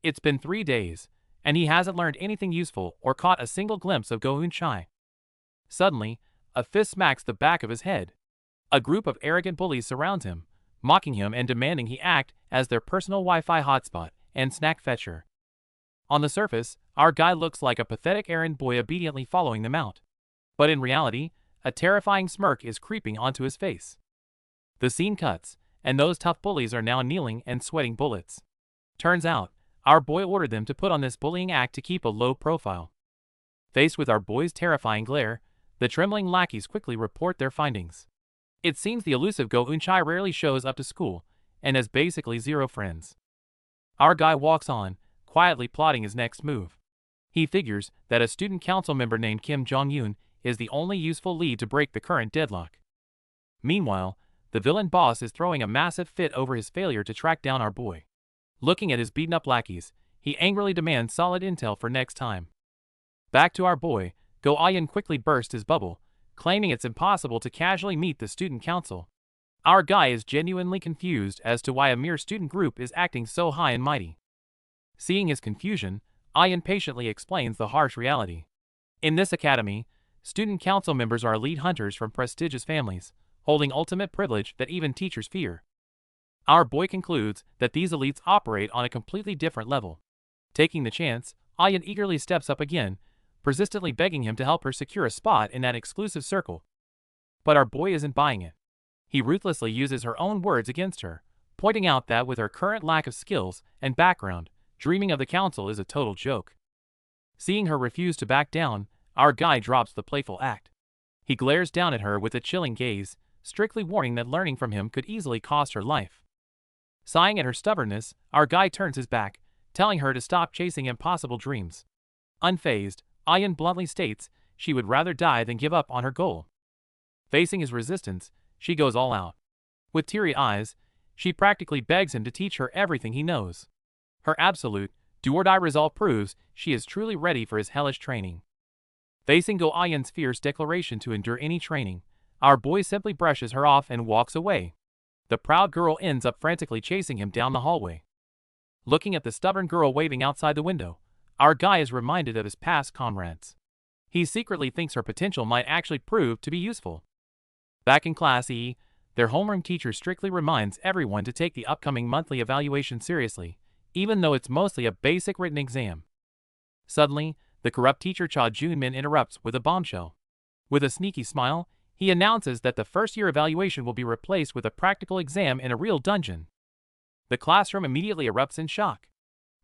It's been 3 days, and he hasn't learned anything useful or caught a single glimpse of Go Eun-chai. Suddenly, a fist smacks the back of his head. A group of arrogant bullies surrounds him, mocking him and demanding he act as their personal Wi-Fi hotspot and snack fetcher. On the surface, our guy looks like a pathetic errand boy obediently following them out. But in reality, a terrifying smirk is creeping onto his face. The scene cuts, and those tough bullies are now kneeling and sweating bullets. Turns out, our boy ordered them to put on this bullying act to keep a low profile. Faced with our boy's terrifying glare, the trembling lackeys quickly report their findings. It seems the elusive Go Eun-chai rarely shows up to school, and has basically zero friends. Our guy walks on, quietly plotting his next move. He figures that a student council member named Kim Jong-yoon is the only useful lead to break the current deadlock. Meanwhile, the villain boss is throwing a massive fit over his failure to track down our boy. Looking at his beaten-up lackeys, he angrily demands solid intel for next time. Back to our boy, Go Ayan quickly bursts his bubble, claiming it's impossible to casually meet the student council. Our guy is genuinely confused as to why a mere student group is acting so high and mighty. Seeing his confusion, Ayan patiently explains the harsh reality. In this academy, student council members are elite hunters from prestigious families, holding ultimate privilege that even teachers fear. Our boy concludes that these elites operate on a completely different level. Taking the chance, Ayan eagerly steps up again, persistently begging him to help her secure a spot in that exclusive circle. But our boy isn't buying it. He ruthlessly uses her own words against her, pointing out that with her current lack of skills and background, dreaming of the council is a total joke. Seeing her refuse to back down, our guy drops the playful act. He glares down at her with a chilling gaze, strictly warning that learning from him could easily cost her life. Sighing at her stubbornness, our guy turns his back, telling her to stop chasing impossible dreams. Unfazed, Ayan bluntly states she would rather die than give up on her goal. Facing his resistance, she goes all out. With teary eyes, she practically begs him to teach her everything he knows. Her absolute, do-or-die resolve proves she is truly ready for his hellish training. Facing Go Ayan's fierce declaration to endure any training, our boy simply brushes her off and walks away. The proud girl ends up frantically chasing him down the hallway. Looking at the stubborn girl waving outside the window, our guy is reminded of his past comrades. He secretly thinks her potential might actually prove to be useful. Back in Class E, their homeroom teacher strictly reminds everyone to take the upcoming monthly evaluation seriously, even though it's mostly a basic written exam. Suddenly, the corrupt teacher Cha Jun-min interrupts with a bombshell. With a sneaky smile, he announces that the first-year evaluation will be replaced with a practical exam in a real dungeon. The classroom immediately erupts in shock.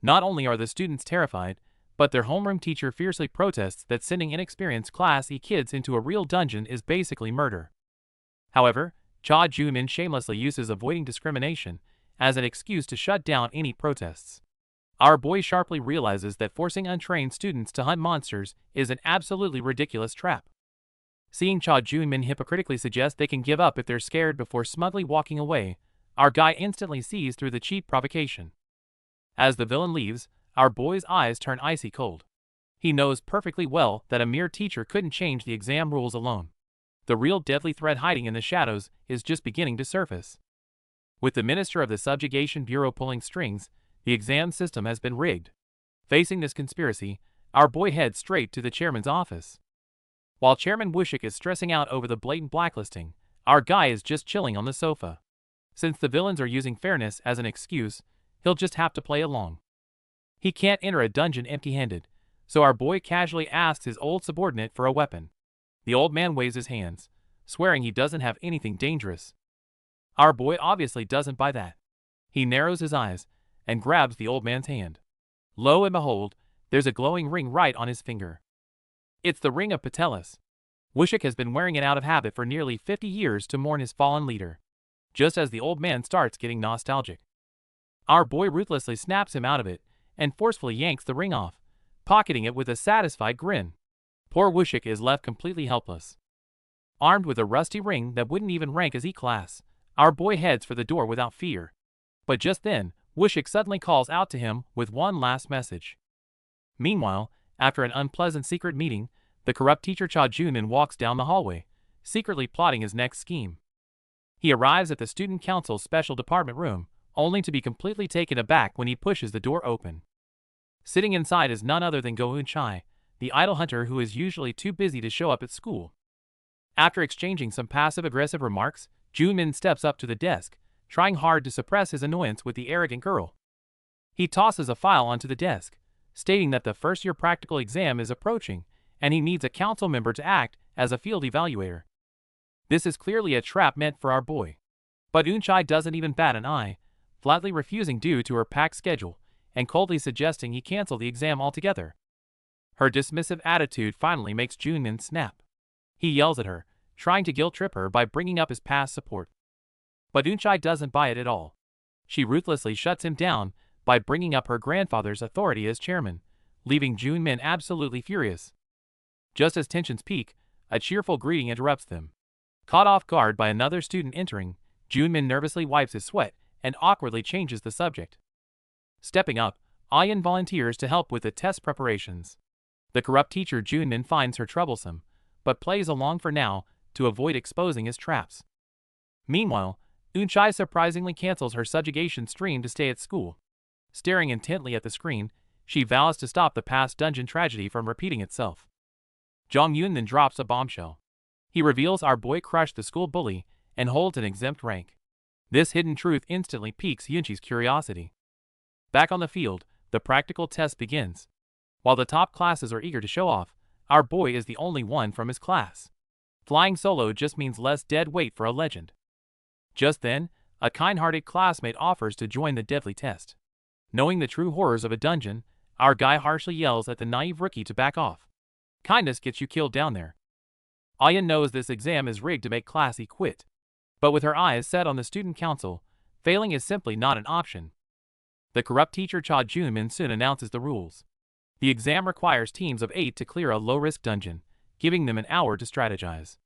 Not only are the students terrified, but their homeroom teacher fiercely protests that sending inexperienced Class E kids into a real dungeon is basically murder. However, Cha Jun-min shamelessly uses avoiding discrimination as an excuse to shut down any protests. Our boy sharply realizes that forcing untrained students to hunt monsters is an absolutely ridiculous trap. Seeing Cha Jun-min hypocritically suggest they can give up if they're scared before smugly walking away, our guy instantly sees through the cheap provocation. As the villain leaves, our boy's eyes turn icy cold. He knows perfectly well that a mere teacher couldn't change the exam rules alone. The real deadly threat hiding in the shadows is just beginning to surface. With the Minister of the Subjugation Bureau pulling strings, the exam system has been rigged. Facing this conspiracy, our boy heads straight to the chairman's office. While Chairman Wushik is stressing out over the blatant blacklisting, our guy is just chilling on the sofa. Since the villains are using fairness as an excuse, he'll just have to play along. He can't enter a dungeon empty-handed, so our boy casually asks his old subordinate for a weapon. The old man waves his hands, swearing he doesn't have anything dangerous. Our boy obviously doesn't buy that. He narrows his eyes and grabs the old man's hand. Lo and behold, there's a glowing ring right on his finger. It's the ring of Patelis. Wushik has been wearing it out of habit for nearly 50 years to mourn his fallen leader. Just as the old man starts getting nostalgic, our boy ruthlessly snaps him out of it and forcefully yanks the ring off, pocketing it with a satisfied grin. Poor Wushik is left completely helpless. Armed with a rusty ring that wouldn't even rank as E-class, our boy heads for the door without fear. But just then, Wushik suddenly calls out to him with one last message. Meanwhile, after an unpleasant secret meeting, the corrupt teacher Cha Jun-min walks down the hallway, secretly plotting his next scheme. He arrives at the student council's special department room, only to be completely taken aback when he pushes the door open. Sitting inside is none other than Go Eun-chai, the idol hunter who is usually too busy to show up at school. After exchanging some passive-aggressive remarks, Jun-min steps up to the desk, trying hard to suppress his annoyance with the arrogant girl. He tosses a file onto the desk, stating that the first-year practical exam is approaching, and he needs a council member to act as a field evaluator. This is clearly a trap meant for our boy. But Eun-chai doesn't even bat an eye, flatly refusing due to her packed schedule, and coldly suggesting he cancel the exam altogether. Her dismissive attitude finally makes Jun-min snap. He yells at her, trying to guilt-trip her by bringing up his past support. But Eun-chai doesn't buy it at all. She ruthlessly shuts him down by bringing up her grandfather's authority as chairman, leaving Jun-min absolutely furious. Just as tensions peak, a cheerful greeting interrupts them. Caught off guard by another student entering, Jun-min nervously wipes his sweat and awkwardly changes the subject. Stepping up, Ayan volunteers to help with the test preparations. The corrupt teacher Jun-min finds her troublesome, but plays along for now to avoid exposing his traps. Meanwhile, Eun-chai surprisingly cancels her subjugation stream to stay at school. Staring intently at the screen, she vows to stop the past dungeon tragedy from repeating itself. Jong-yoon then drops a bombshell. He reveals our boy crushed the school bully and holds an exempt rank. This hidden truth instantly piques Yoonchi's curiosity. Back on the field, the practical test begins. While the top classes are eager to show off, our boy is the only one from his class. Flying solo just means less dead weight for a legend. Just then, a kind-hearted classmate offers to join the deadly test. Knowing the true horrors of a dungeon, our guy harshly yells at the naive rookie to back off. Kindness gets you killed down there. Ayan knows this exam is rigged to make Class E quit. But with her eyes set on the student council, failing is simply not an option. The corrupt teacher Cha Jun-min soon announces the rules. The exam requires teams of 8 to clear a low-risk dungeon, giving them an hour to strategize.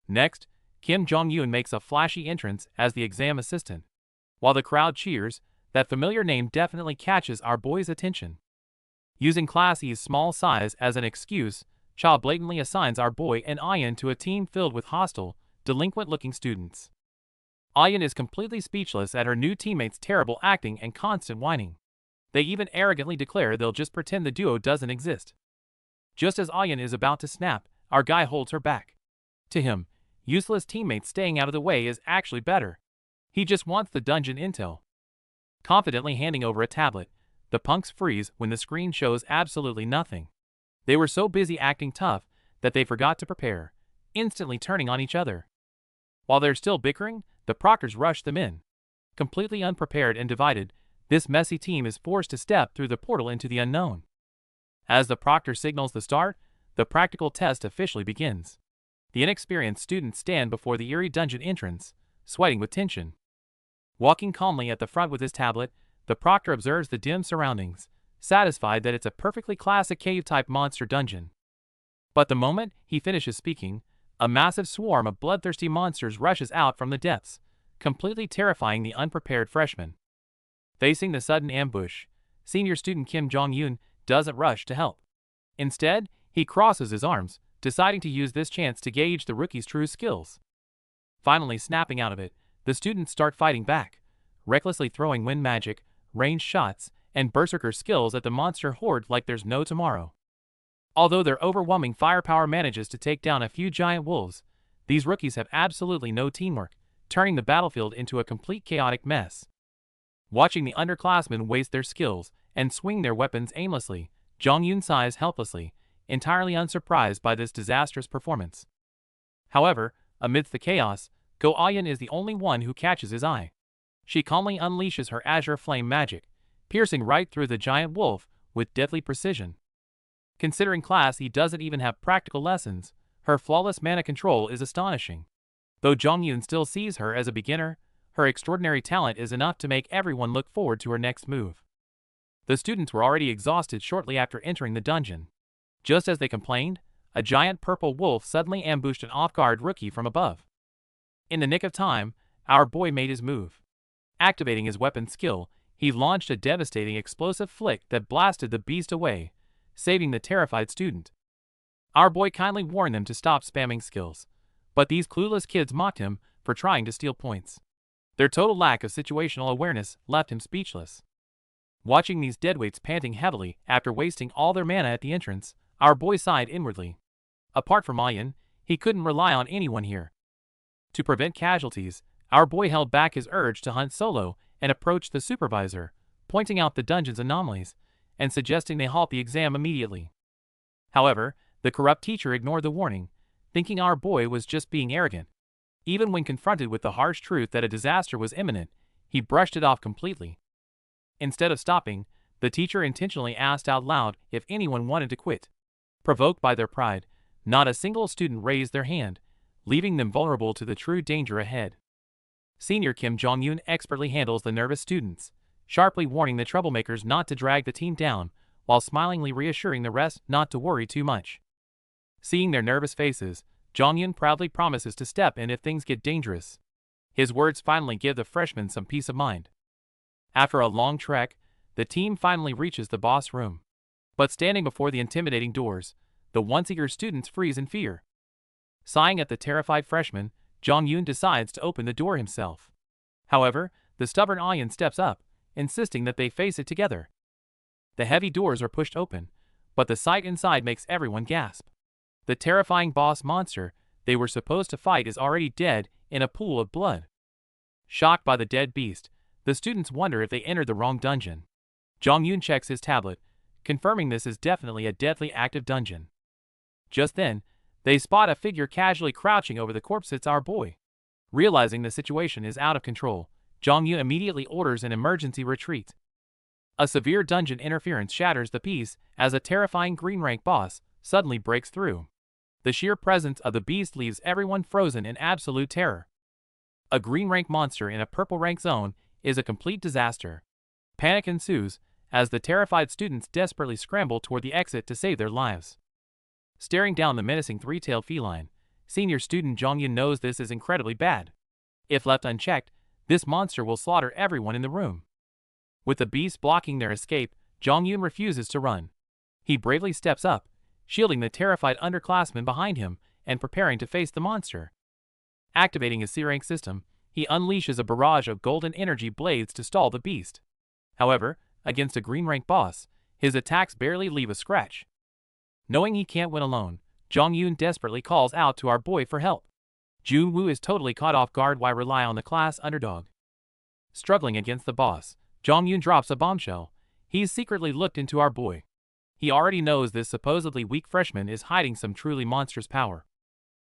Next, Kim Jong-yoon makes a flashy entrance as the exam assistant. While the crowd cheers, that familiar name definitely catches our boy's attention. Using Class E's small size as an excuse, Cha blatantly assigns our boy and Ayan to a team filled with hostile, delinquent-looking students. Ayan is completely speechless at her new teammates' terrible acting and constant whining. They even arrogantly declare they'll just pretend the duo doesn't exist. Just as Ayan is about to snap, our guy holds her back. To him, useless teammates staying out of the way is actually better. He just wants the dungeon intel. Confidently handing over a tablet, the punks freeze when the screen shows absolutely nothing. They were so busy acting tough that they forgot to prepare, instantly turning on each other. While they're still bickering, the proctors rush them in. Completely unprepared and divided, this messy team is forced to step through the portal into the unknown. As the proctor signals the start, the practical test officially begins. The inexperienced students stand before the eerie dungeon entrance, sweating with tension. Walking calmly at the front with his tablet, the proctor observes the dim surroundings, satisfied that it's a perfectly classic cave-type monster dungeon. But the moment he finishes speaking, a massive swarm of bloodthirsty monsters rushes out from the depths, completely terrifying the unprepared freshmen. Facing the sudden ambush, senior student Kim Jong-un doesn't rush to help. Instead, he crosses his arms, deciding to use this chance to gauge the rookie's true skills. Finally snapping out of it, the students start fighting back, recklessly throwing wind magic, ranged shots, and berserker skills at the monster horde like there's no tomorrow. Although their overwhelming firepower manages to take down a few giant wolves, these rookies have absolutely no teamwork, turning the battlefield into a complete chaotic mess. Watching the underclassmen waste their skills and swing their weapons aimlessly, Jong-un sighs helplessly, entirely unsurprised by this disastrous performance. However, amidst the chaos, Go-Ayan is the only one who catches his eye. She calmly unleashes her azure flame magic, piercing right through the giant wolf with deadly precision. Considering class he doesn't even have practical lessons, her flawless mana control is astonishing. Though Jong-un still sees her as a beginner, her extraordinary talent is enough to make everyone look forward to her next move. The students were already exhausted shortly after entering the dungeon. Just as they complained, a giant purple wolf suddenly ambushed an off-guard rookie from above. In the nick of time, our boy made his move. Activating his weapon skill, he launched a devastating explosive flick that blasted the beast away, saving the terrified student. Our boy kindly warned them to stop spamming skills, but these clueless kids mocked him for trying to steal points. Their total lack of situational awareness left him speechless. Watching these deadweights panting heavily after wasting all their mana at the entrance, our boy sighed inwardly. Apart from Ayan, he couldn't rely on anyone here. To prevent casualties, our boy held back his urge to hunt solo and approached the supervisor, pointing out the dungeon's anomalies and suggesting they halt the exam immediately. However, the corrupt teacher ignored the warning, thinking our boy was just being arrogant. Even when confronted with the harsh truth that a disaster was imminent, he brushed it off completely. Instead of stopping, the teacher intentionally asked out loud if anyone wanted to quit. Provoked by their pride, not a single student raised their hand, leaving them vulnerable to the true danger ahead. Senior Kim Jong-un expertly handles the nervous students, sharply warning the troublemakers not to drag the team down, while smilingly reassuring the rest not to worry too much. Seeing their nervous faces, Jong-un proudly promises to step in if things get dangerous. His words finally give the freshmen some peace of mind. After a long trek, the team finally reaches the boss room. But standing before the intimidating doors, the once-eager students freeze in fear. Sighing at the terrified freshman, Jong-un decides to open the door himself. However, the stubborn Ayan steps up, insisting that they face it together. The heavy doors are pushed open, but the sight inside makes everyone gasp. The terrifying boss monster they were supposed to fight is already dead in a pool of blood. Shocked by the dead beast, the students wonder if they entered the wrong dungeon. Jong-un checks his tablet, confirming this is definitely a deadly active dungeon. Just then, they spot a figure casually crouching over the corpse. It's our boy. Realizing the situation is out of control, Jong-un immediately orders an emergency retreat. A severe dungeon interference shatters the peace as a terrifying green rank boss suddenly breaks through. The sheer presence of the beast leaves everyone frozen in absolute terror. A green rank monster in a purple rank zone is a complete disaster. Panic ensues as the terrified students desperately scramble toward the exit to save their lives. Staring down the menacing three-tailed feline, senior student Jong-un knows this is incredibly bad. If left unchecked, this monster will slaughter everyone in the room. With the beast blocking their escape, Jong-un refuses to run. He bravely steps up, shielding the terrified underclassmen behind him and preparing to face the monster. Activating his C-rank system, he unleashes a barrage of golden energy blades to stall the beast. However, against a green rank boss, his attacks barely leave a scratch. Knowing he can't win alone, Jong-un desperately calls out to our boy for help. Jun-woo is totally caught off guard. Why rely on the class underdog? Struggling against the boss, Jong-yoon drops a bombshell. He's secretly looked into our boy. He already knows this supposedly weak freshman is hiding some truly monstrous power.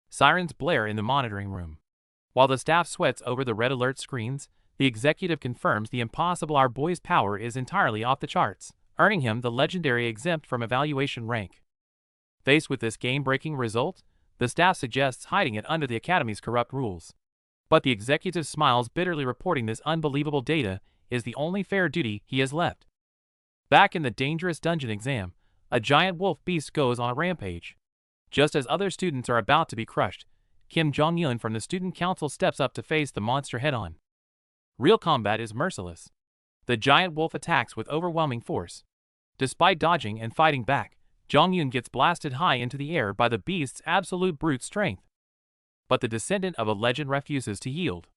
Sirens blare in the monitoring room. While the staff sweats over the red alert screens, the executive confirms the impossible our boy's power is entirely off the charts, earning him the legendary exempt from evaluation rank. Faced with this game-breaking result, the staff suggests hiding it under the academy's corrupt rules. But the executive smiles bitterly, reporting this unbelievable data is the only fair duty he has left. Back in the dangerous dungeon exam, a giant wolf beast goes on a rampage. Just as other students are about to be crushed, Kim Jong-un from the student council steps up to face the monster head-on. Real combat is merciless. The giant wolf attacks with overwhelming force. Despite dodging and fighting back, Jong-un gets blasted high into the air by the beast's absolute brute strength. But the descendant of a legend refuses to yield.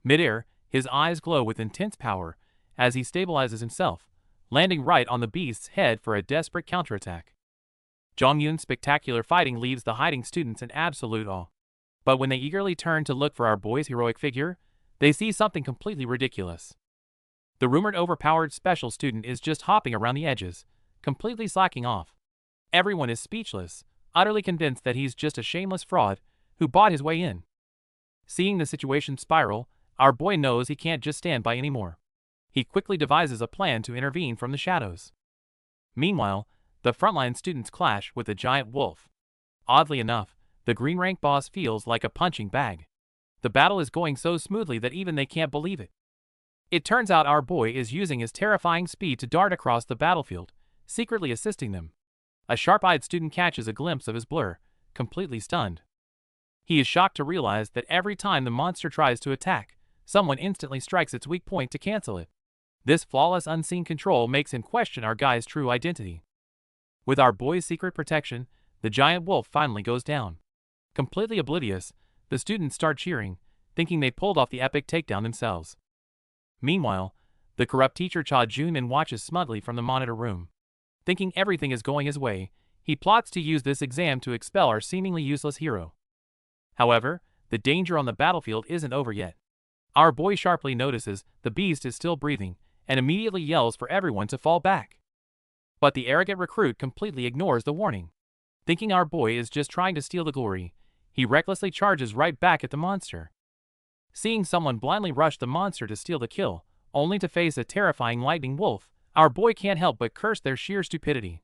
Mid-air, his eyes glow with intense power as he stabilizes himself, landing right on the beast's head for a desperate counterattack. Jong-un's spectacular fighting leaves the hiding students in absolute awe. But when they eagerly turn to look for our boy's heroic figure, they see something completely ridiculous. The rumored overpowered special student is just hopping around the edges, completely slacking off. Everyone is speechless, utterly convinced that he's just a shameless fraud who bought his way in. Seeing the situation spiral, our boy knows he can't just stand by anymore. He quickly devises a plan to intervene from the shadows. Meanwhile, the frontline students clash with the giant wolf. Oddly enough, the green rank boss feels like a punching bag. The battle is going so smoothly that even they can't believe it. It turns out our boy is using his terrifying speed to dart across the battlefield, secretly assisting them. A sharp-eyed student catches a glimpse of his blur, completely stunned. He is shocked to realize that every time the monster tries to attack, someone instantly strikes its weak point to cancel it. This flawless unseen control makes him question our guy's true identity. With our boy's secret protection, the giant wolf finally goes down. Completely oblivious, the students start cheering, thinking they pulled off the epic takedown themselves. Meanwhile, the corrupt teacher Cha Jun-min watches smugly from the monitor room. Thinking everything is going his way, he plots to use this exam to expel our seemingly useless hero. However, the danger on the battlefield isn't over yet. Our boy sharply notices the beast is still breathing and immediately yells for everyone to fall back. But the arrogant recruit completely ignores the warning. Thinking our boy is just trying to steal the glory, he recklessly charges right back at the monster. Seeing someone blindly rush the monster to steal the kill, only to face a terrifying lightning wolf, our boy can't help but curse their sheer stupidity.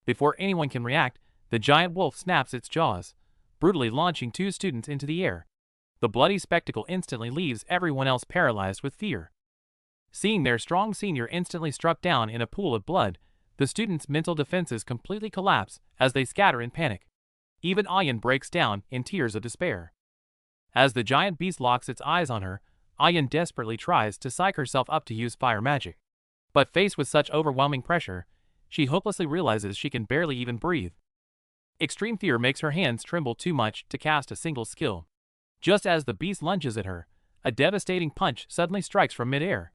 Before anyone can react, the giant wolf snaps its jaws, brutally launching two students into the air. The bloody spectacle instantly leaves everyone else paralyzed with fear. Seeing their strong senior instantly struck down in a pool of blood, the students' mental defenses completely collapse as they scatter in panic. Even Ayan breaks down in tears of despair. As the giant beast locks its eyes on her, Ayan desperately tries to psych herself up to use fire magic. But faced with such overwhelming pressure, she hopelessly realizes she can barely even breathe. Extreme fear makes her hands tremble too much to cast a single skill. Just as the beast lunges at her, a devastating punch suddenly strikes from mid-air.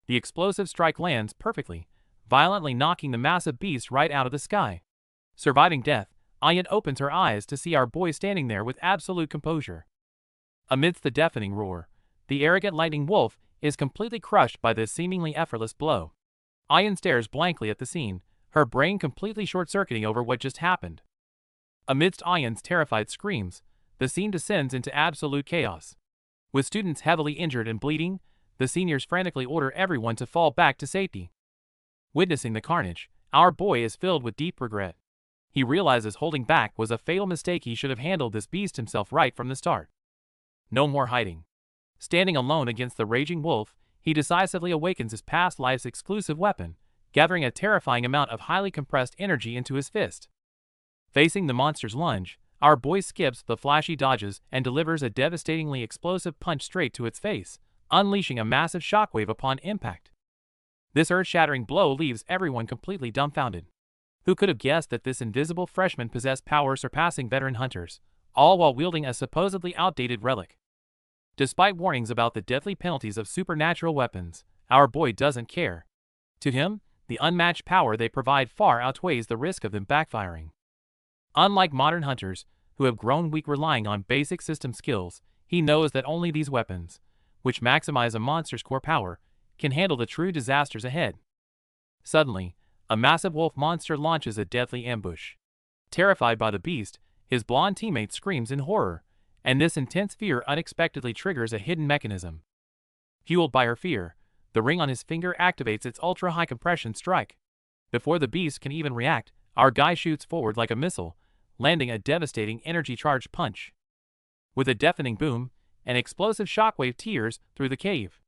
The explosive strike lands perfectly, violently knocking the massive beast right out of the sky. Surviving death, Ayan opens her eyes to see our boy standing there with absolute composure. Amidst the deafening roar, the arrogant lightning wolf is completely crushed by this seemingly effortless blow. Ayan stares blankly at the scene, her brain completely short-circuiting over what just happened. Amidst Ayan's terrified screams, the scene descends into absolute chaos. With students heavily injured and bleeding, the seniors frantically order everyone to fall back to safety. Witnessing the carnage, our boy is filled with deep regret. He realizes holding back was a fatal mistake. He should have handled this beast himself right from the start. No more hiding. Standing alone against the raging wolf, he decisively awakens his past life's exclusive weapon, gathering a terrifying amount of highly compressed energy into his fist. Facing the monster's lunge, our boy skips the flashy dodges and delivers a devastatingly explosive punch straight to its face, unleashing a massive shockwave upon impact. This earth-shattering blow leaves everyone completely dumbfounded. Who could have guessed that this invisible freshman possessed power surpassing veteran hunters, all while wielding a supposedly outdated relic? Despite warnings about the deadly penalties of supernatural weapons, our boy doesn't care. To him, the unmatched power they provide far outweighs the risk of them backfiring. Unlike modern hunters, who have grown weak relying on basic system skills, he knows that only these weapons, which maximize a monster's core power, can handle the true disasters ahead. Suddenly, a massive wolf monster launches a deadly ambush. Terrified by the beast, his blonde teammate screams in horror, and this intense fear unexpectedly triggers a hidden mechanism. Fueled by her fear, the ring on his finger activates its ultra-high compression strike. Before the beast can even react, our guy shoots forward like a missile, landing a devastating energy-charged punch. With a deafening boom, an explosive shockwave tears through the cave.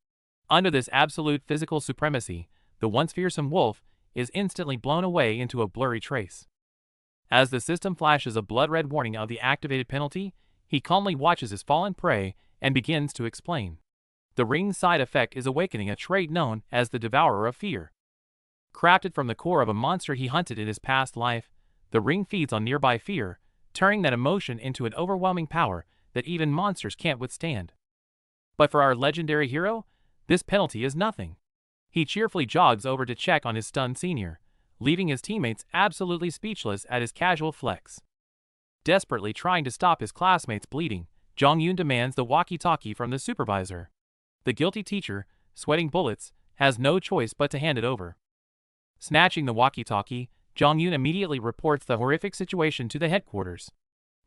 Under this absolute physical supremacy, the once fearsome wolf is instantly blown away into a blurry trace. As the system flashes a blood-red warning of the activated penalty, he calmly watches his fallen prey and begins to explain. The ring's side effect is awakening a trait known as the Devourer of Fear. Crafted from the core of a monster he hunted in his past life, the ring feeds on nearby fear, turning that emotion into an overwhelming power that even monsters can't withstand. But for our legendary hero, this penalty is nothing. He cheerfully jogs over to check on his stunned senior, leaving his teammates absolutely speechless at his casual flex. Desperately trying to stop his classmates' bleeding, Jong-Yoon demands the walkie-talkie from the supervisor. The guilty teacher, sweating bullets, has no choice but to hand it over. Snatching the walkie-talkie, Jong-Yoon immediately reports the horrific situation to the headquarters.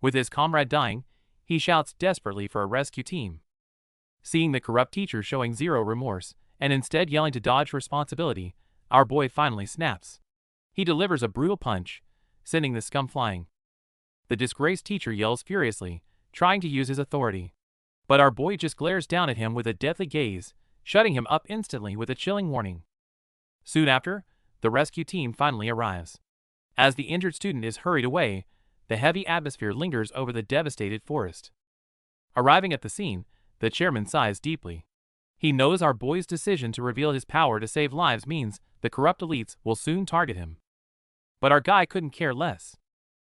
With his comrade dying, he shouts desperately for a rescue team. Seeing the corrupt teacher showing zero remorse, and instead yelling to dodge responsibility, our boy finally snaps. He delivers a brutal punch, sending the scum flying. The disgraced teacher yells furiously, trying to use his authority. But our boy just glares down at him with a deathly gaze, shutting him up instantly with a chilling warning. Soon after, the rescue team finally arrives. As the injured student is hurried away, the heavy atmosphere lingers over the devastated forest. Arriving at the scene, the chairman sighs deeply. He knows our boy's decision to reveal his power to save lives means the corrupt elites will soon target him. But our guy couldn't care less.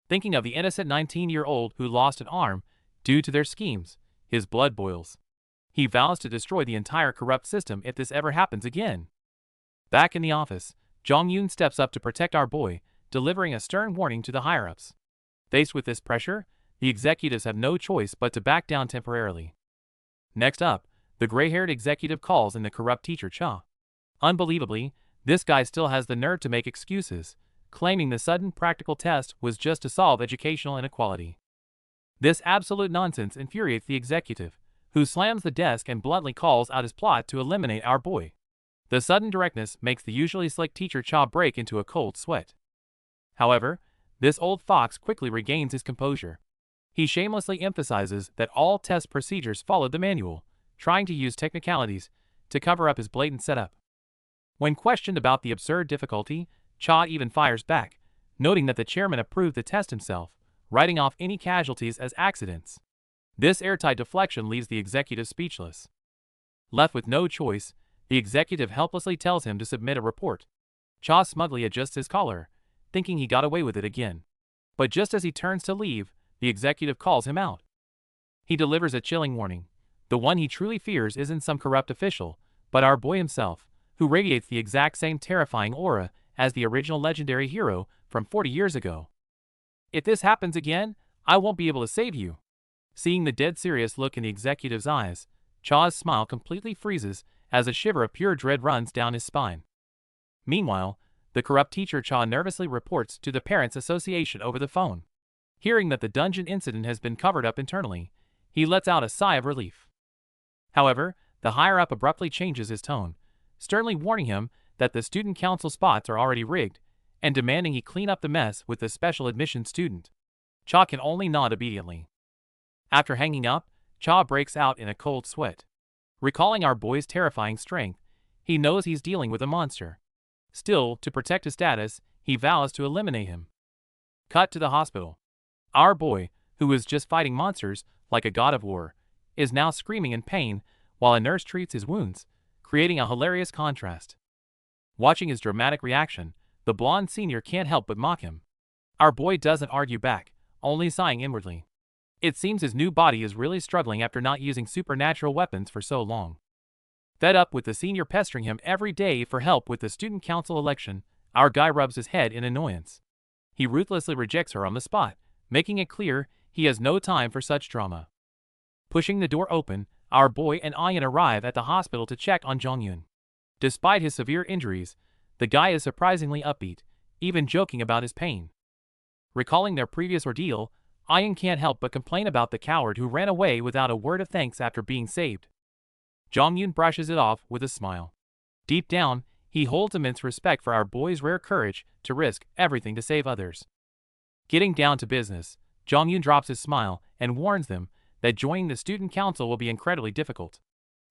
Thinking of the innocent 19-year-old who lost an arm due to their schemes, his blood boils. He vows to destroy the entire corrupt system if this ever happens again. Back in the office, Jong-Yoon steps up to protect our boy, delivering a stern warning to the higher-ups. Faced with this pressure, the executives have no choice but to back down temporarily. Next up, the gray-haired executive calls in the corrupt teacher Cha. Unbelievably, this guy still has the nerve to make excuses, claiming the sudden practical test was just to solve educational inequality. This absolute nonsense infuriates the executive, who slams the desk and bluntly calls out his plot to eliminate our boy. The sudden directness makes the usually slick teacher Cha break into a cold sweat. However, this old fox quickly regains his composure. He shamelessly emphasizes that all test procedures followed the manual, trying to use technicalities to cover up his blatant setup. When questioned about the absurd difficulty, Cha even fires back, noting that the chairman approved the test himself, writing off any casualties as accidents. This airtight deflection leaves the executive speechless. Left with no choice, the executive helplessly tells him to submit a report. Cha smugly adjusts his collar, thinking he got away with it again. But just as he turns to leave, the executive calls him out. He delivers a chilling warning. The one he truly fears isn't some corrupt official, but our boy himself, who radiates the exact same terrifying aura as the original legendary hero from 40 years ago. If this happens again, I won't be able to save you. Seeing the dead serious look in the executive's eyes, Cha's smile completely freezes as a shiver of pure dread runs down his spine. Meanwhile, the corrupt teacher Cha nervously reports to the Parents Association over the phone. Hearing that the dungeon incident has been covered up internally, he lets out a sigh of relief. However, the higher-up abruptly changes his tone, sternly warning him that the student council spots are already rigged, and demanding he clean up the mess with the special admission student. Cha can only nod obediently. After hanging up, Cha breaks out in a cold sweat. Recalling our boy's terrifying strength, he knows he's dealing with a monster. Still, to protect his status, he vows to eliminate him. Cut to the hospital. Our boy, who was just fighting monsters like a god of war, is now screaming in pain while a nurse treats his wounds, creating a hilarious contrast. Watching his dramatic reaction, the blonde senior can't help but mock him. Our boy doesn't argue back, only sighing inwardly. It seems his new body is really struggling after not using supernatural weapons for so long. Fed up with the senior pestering him every day for help with the student council election, our guy rubs his head in annoyance. He ruthlessly rejects her on the spot, making it clear he has no time for such drama. Pushing the door open, our boy and Ayan arrive at the hospital to check on Jong-Yoon. Despite his severe injuries, the guy is surprisingly upbeat, even joking about his pain. Recalling their previous ordeal, Ian can't help but complain about the coward who ran away without a word of thanks after being saved. Jong-yoon brushes it off with a smile. Deep down, he holds immense respect for our boy's rare courage to risk everything to save others. Getting down to business, Jong-yoon drops his smile and warns them that joining the student council will be incredibly difficult.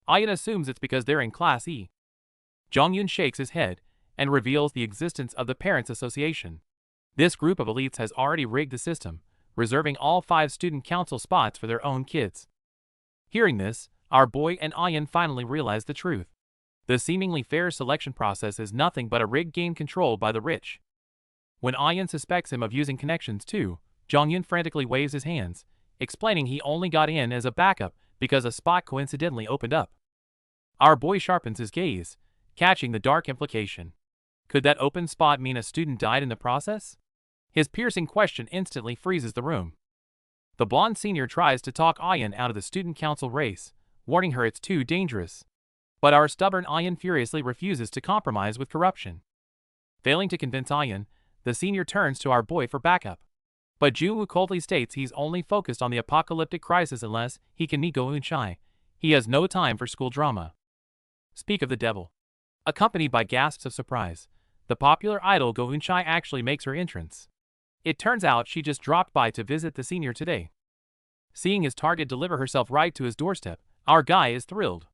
Ian assumes it's because they're in Class E. Jong-yoon shakes his head and reveals the existence of the Parents Association. This group of elites has already rigged the system, reserving all 5 student council spots for their own kids. Hearing this, our boy and Ian finally realize the truth. The seemingly fair selection process is nothing but a rigged game controlled by the rich. When Ian suspects him of using connections too, Jong-yoon frantically waves his hands, explaining he only got in as a backup because a spot coincidentally opened up. Our boy sharpens his gaze, catching the dark implication. Could that open spot mean a student died in the process? His piercing question instantly freezes the room. The blonde senior tries to talk Ian out of the student council race, warning her it's too dangerous. But our stubborn Ian furiously refuses to compromise with corruption. Failing to convince Ian, the senior turns to our boy for backup. But Jung-woo coldly states he's only focused on the apocalyptic crisis unless he can meet Go Eun-chae. He has no time for school drama. Speak of the devil. Accompanied by gasps of surprise, the popular idol Go Eun-chae actually makes her entrance. It turns out she just dropped by to visit the senior today. Seeing his target deliver herself right to his doorstep, our guy is thrilled.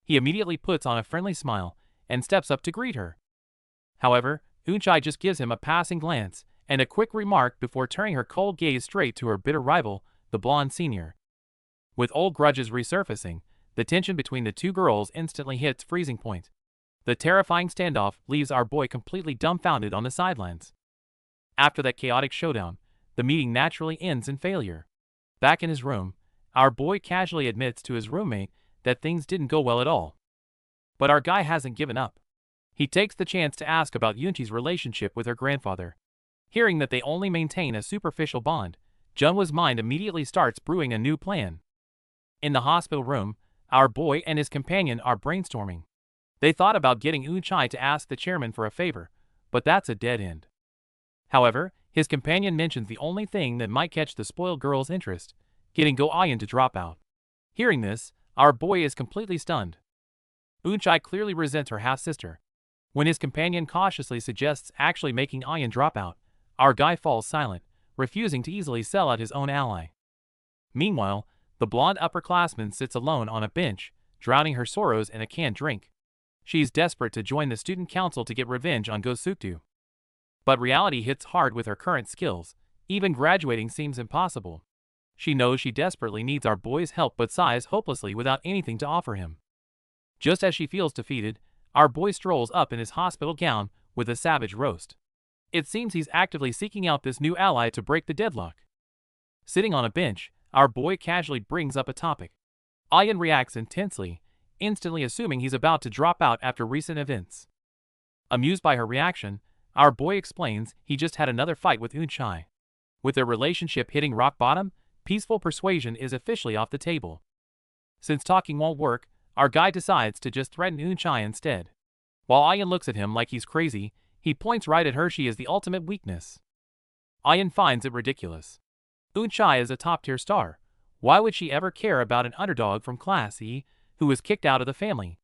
He immediately puts on a friendly smile and steps up to greet her. However, Eun-chae just gives him a passing glance and a quick remark before turning her cold gaze straight to her bitter rival, the blonde senior. With old grudges resurfacing, the tension between the two girls instantly hits freezing point. The terrifying standoff leaves our boy completely dumbfounded on the sidelines. After that chaotic showdown, the meeting naturally ends in failure. Back in his room, our boy casually admits to his roommate that things didn't go well at all. But our guy hasn't given up. He takes the chance to ask about Yoonji's relationship with her grandfather. Hearing that they only maintain a superficial bond, Jungwoo's mind immediately starts brewing a new plan. In the hospital room, our boy and his companion are brainstorming. They thought about getting Eun-chae to ask the chairman for a favor, but that's a dead end. However, his companion mentions the only thing that might catch the spoiled girl's interest, getting Go Ian to drop out. Hearing this, our boy is completely stunned. Eun-chae clearly resents her half-sister. When his companion cautiously suggests actually making Ian drop out, our guy falls silent, refusing to easily sell out his own ally. Meanwhile, the blonde upperclassman sits alone on a bench, drowning her sorrows in a canned drink. She's desperate to join the student council to get revenge on Go Suk-do. But reality hits hard with her current skills. Even graduating seems impossible. She knows she desperately needs our boy's help but sighs hopelessly without anything to offer him. Just as she feels defeated, our boy strolls up in his hospital gown with a savage roast. It seems he's actively seeking out this new ally to break the deadlock. Sitting on a bench, our boy casually brings up a topic. Ian reacts intensely, instantly assuming he's about to drop out after recent events. Amused by her reaction, our boy explains he just had another fight with Eun-chae. With their relationship hitting rock bottom, peaceful persuasion is officially off the table. Since talking won't work, our guy decides to just threaten Eun-chae instead. While Ian looks at him like he's crazy, he points right at her. She is the ultimate weakness. Ian finds it ridiculous. Eun-chae is a top-tier star. Why would she ever care about an underdog from Class E who was kicked out of the family?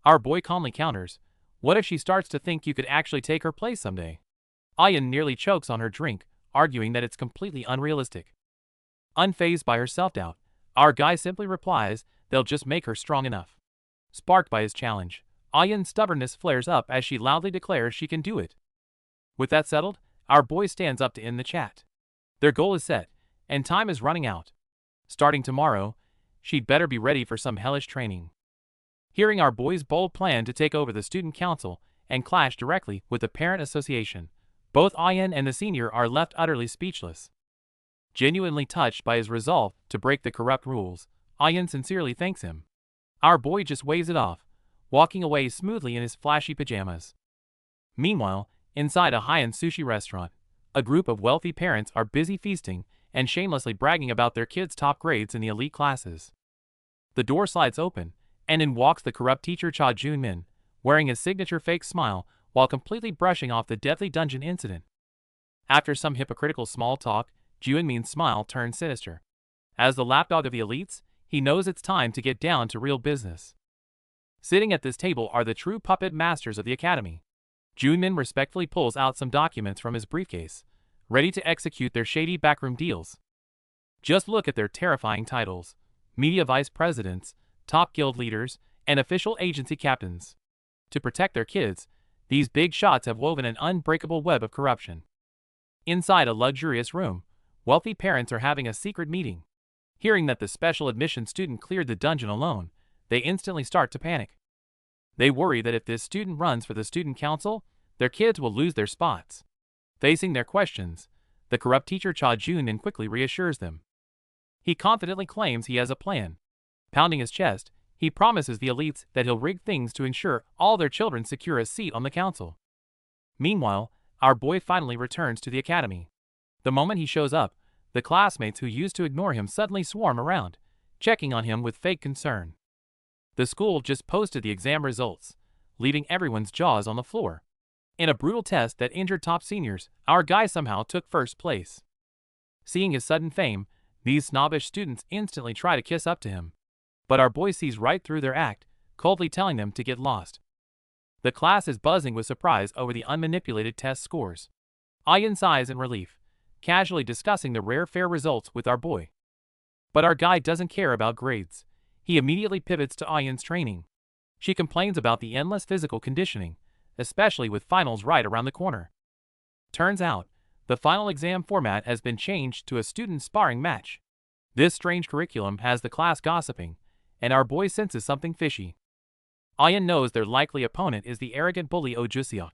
Our boy calmly counters, what if she starts to think you could actually take her place someday? Ian nearly chokes on her drink, arguing that it's completely unrealistic. Unfazed by her self-doubt, our guy simply replies they'll just make her strong enough. Sparked by his challenge, Ian's stubbornness flares up as she loudly declares she can do it. With that settled, our boy stands up to end the chat. Their goal is set, and time is running out. Starting tomorrow, she'd better be ready for some hellish training. Hearing our boy's bold plan to take over the student council and clash directly with the parent association, both Ian and the senior are left utterly speechless. Genuinely touched by his resolve to break the corrupt rules, Ian sincerely thanks him. Our boy just waves it off, walking away smoothly in his flashy pajamas. Meanwhile, inside a high-end sushi restaurant, a group of wealthy parents are busy feasting and shamelessly bragging about their kids' top grades in the elite classes. The door slides open, and in walks the corrupt teacher Cha Jun-min, wearing his signature fake smile while completely brushing off the deadly dungeon incident. After some hypocritical small talk, Ju-min's smile turns sinister. As the lapdog of the elites, he knows it's time to get down to real business. Sitting at this table are the true puppet masters of the academy. Ju-min respectfully pulls out some documents from his briefcase, ready to execute their shady backroom deals. Just look at their terrifying titles: media vice presidents, top guild leaders, and official agency captains. To protect their kids, these big shots have woven an unbreakable web of corruption. Inside a luxurious room, wealthy parents are having a secret meeting. Hearing that the special admission student cleared the dungeon alone, they instantly start to panic. They worry that if this student runs for the student council, their kids will lose their spots. Facing their questions, the corrupt teacher Cha Jun-min quickly reassures them. He confidently claims he has a plan. Pounding his chest, he promises the elites that he'll rig things to ensure all their children secure a seat on the council. Meanwhile, our boy finally returns to the academy. The moment he shows up, the classmates who used to ignore him suddenly swarm around, checking on him with fake concern. The school just posted the exam results, leaving everyone's jaws on the floor. In a brutal test that injured top seniors, our guy somehow took first place. Seeing his sudden fame, these snobbish students instantly try to kiss up to him. But our boy sees right through their act, coldly telling them to get lost. The class is buzzing with surprise over the unmanipulated test scores. Ayan sighs in relief, casually discussing the rare fair results with our boy. But our guy doesn't care about grades. He immediately pivots to Ayan's training. She complains about the endless physical conditioning, especially with finals right around the corner. Turns out, the final exam format has been changed to a student sparring match. This strange curriculum has the class gossiping, and our boy senses something fishy. Ayan knows their likely opponent is the arrogant bully Oh Juseok.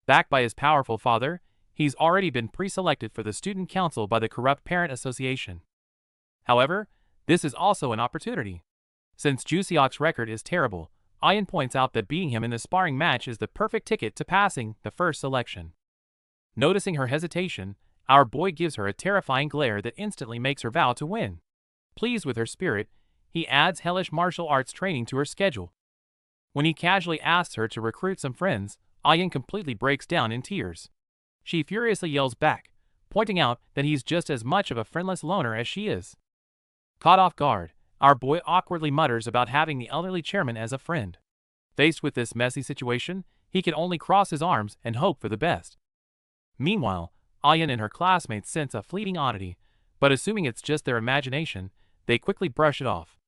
Backed by his powerful father, he's already been pre-selected for the student council by the corrupt parent association. However, this is also an opportunity. Since Juseok's record is terrible, Ayan points out that beating him in the sparring match is the perfect ticket to passing the first selection. Noticing her hesitation, our boy gives her a terrifying glare that instantly makes her vow to win. Pleased with her spirit, he adds hellish martial arts training to her schedule. When he casually asks her to recruit some friends, Ayan completely breaks down in tears. She furiously yells back, pointing out that he's just as much of a friendless loner as she is. Caught off guard, our boy awkwardly mutters about having the elderly chairman as a friend. Faced with this messy situation, he can only cross his arms and hope for the best. Meanwhile, Ayan and her classmates sense a fleeting oddity, but assuming it's just their imagination, they quickly brush it off.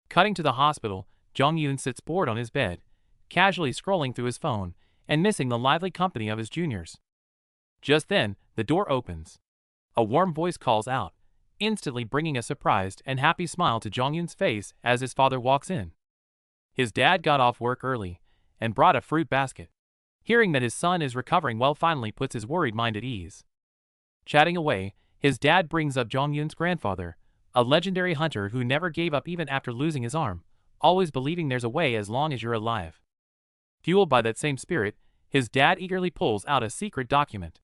Cutting to the hospital, Jong-yoon sits bored on his bed, casually scrolling through his phone, and missing the lively company of his juniors. Just then, the door opens. A warm voice calls out, instantly bringing a surprised and happy smile to Jong-yoon's face as his father walks in. His dad got off work early and brought a fruit basket. Hearing that his son is recovering well finally puts his worried mind at ease. Chatting away, his dad brings up Jong-yoon's grandfather, a legendary hunter who never gave up even after losing his arm, always believing there's a way as long as you're alive. Fueled by that same spirit, his dad eagerly pulls out a secret document.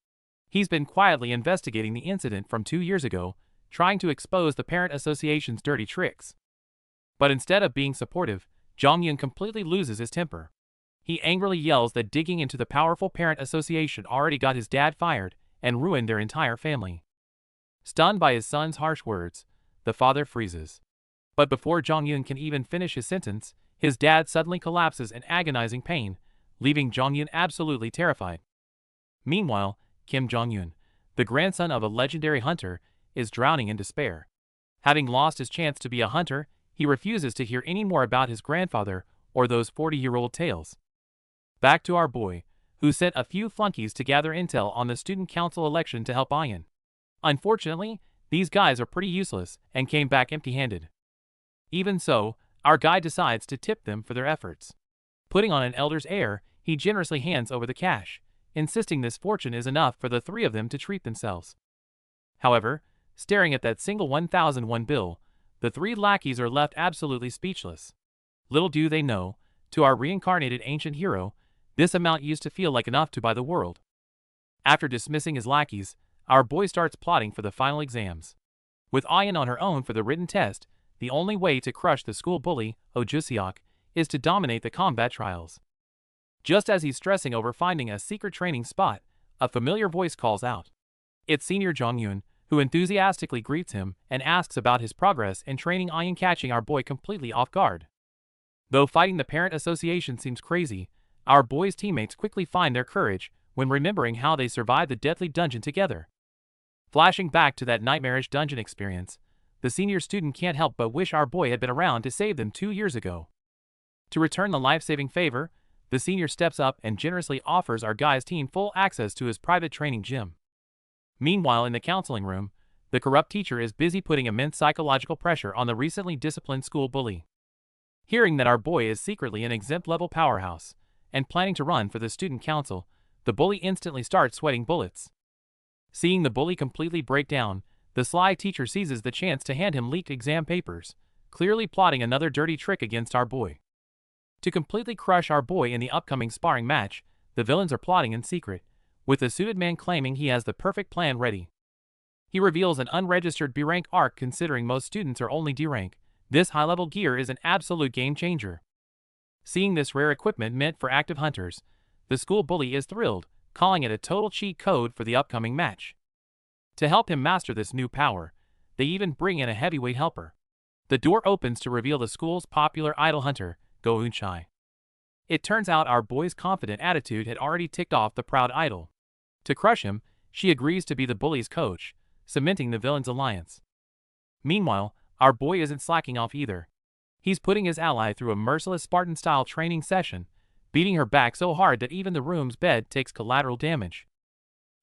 He's been quietly investigating the incident from 2 years ago, trying to expose the parent association's dirty tricks. But instead of being supportive, Jong-yoon completely loses his temper. He angrily yells that digging into the powerful parent association already got his dad fired and ruined their entire family. Stunned by his son's harsh words, the father freezes. But before Jong-yoon can even finish his sentence, his dad suddenly collapses in agonizing pain, leaving Jong-yoon absolutely terrified. Meanwhile, Kim Jong-yoon, the grandson of a legendary hunter, is drowning in despair. Having lost his chance to be a hunter, he refuses to hear any more about his grandfather or those 40-year-old tales. Back to our boy, who sent a few flunkies to gather intel on the student council election to help Ayan. Unfortunately, these guys are pretty useless and came back empty-handed. Even so, our guy decides to tip them for their efforts. Putting on an elder's air, he generously hands over the cash, insisting this fortune is enough for the three of them to treat themselves. However, staring at that single 1,001 bill, the three lackeys are left absolutely speechless. Little do they know, to our reincarnated ancient hero, this amount used to feel like enough to buy the world. After dismissing his lackeys, our boy starts plotting for the final exams. With Ayan on her own for the written test, the only way to crush the school bully, Oh Juseok, is to dominate the combat trials. Just as he's stressing over finding a secret training spot, a familiar voice calls out. It's Senior Jong-yoon, who enthusiastically greets him and asks about his progress in training Ian, catching our boy completely off guard. Though fighting the parent association seems crazy, our boy's teammates quickly find their courage when remembering how they survived the deadly dungeon together. Flashing back to that nightmarish dungeon experience, the senior student can't help but wish our boy had been around to save them 2 years ago. To return the life-saving favor, the senior steps up and generously offers our guy's team full access to his private training gym. Meanwhile, in the counseling room, the corrupt teacher is busy putting immense psychological pressure on the recently disciplined school bully. Hearing that our boy is secretly an exempt-level powerhouse and planning to run for the student council, the bully instantly starts sweating bullets. Seeing the bully completely break down, the sly teacher seizes the chance to hand him leaked exam papers, clearly plotting another dirty trick against our boy. To completely crush our boy in the upcoming sparring match, the villains are plotting in secret, with the suited man claiming he has the perfect plan ready. He reveals an unregistered B rank arc. Considering most students are only D rank, this high-level gear is an absolute game changer. Seeing this rare equipment meant for active hunters, the school bully is thrilled, calling it a total cheat code for the upcoming match. To help him master this new power, they even bring in a heavyweight helper. The door opens to reveal the school's popular idol hunter, Go Eun-chae. It turns out our boy's confident attitude had already ticked off the proud idol. To crush him, she agrees to be the bully's coach, cementing the villain's alliance. Meanwhile, our boy isn't slacking off either. He's putting his ally through a merciless Spartan-style training session, beating her back so hard that even the room's bed takes collateral damage.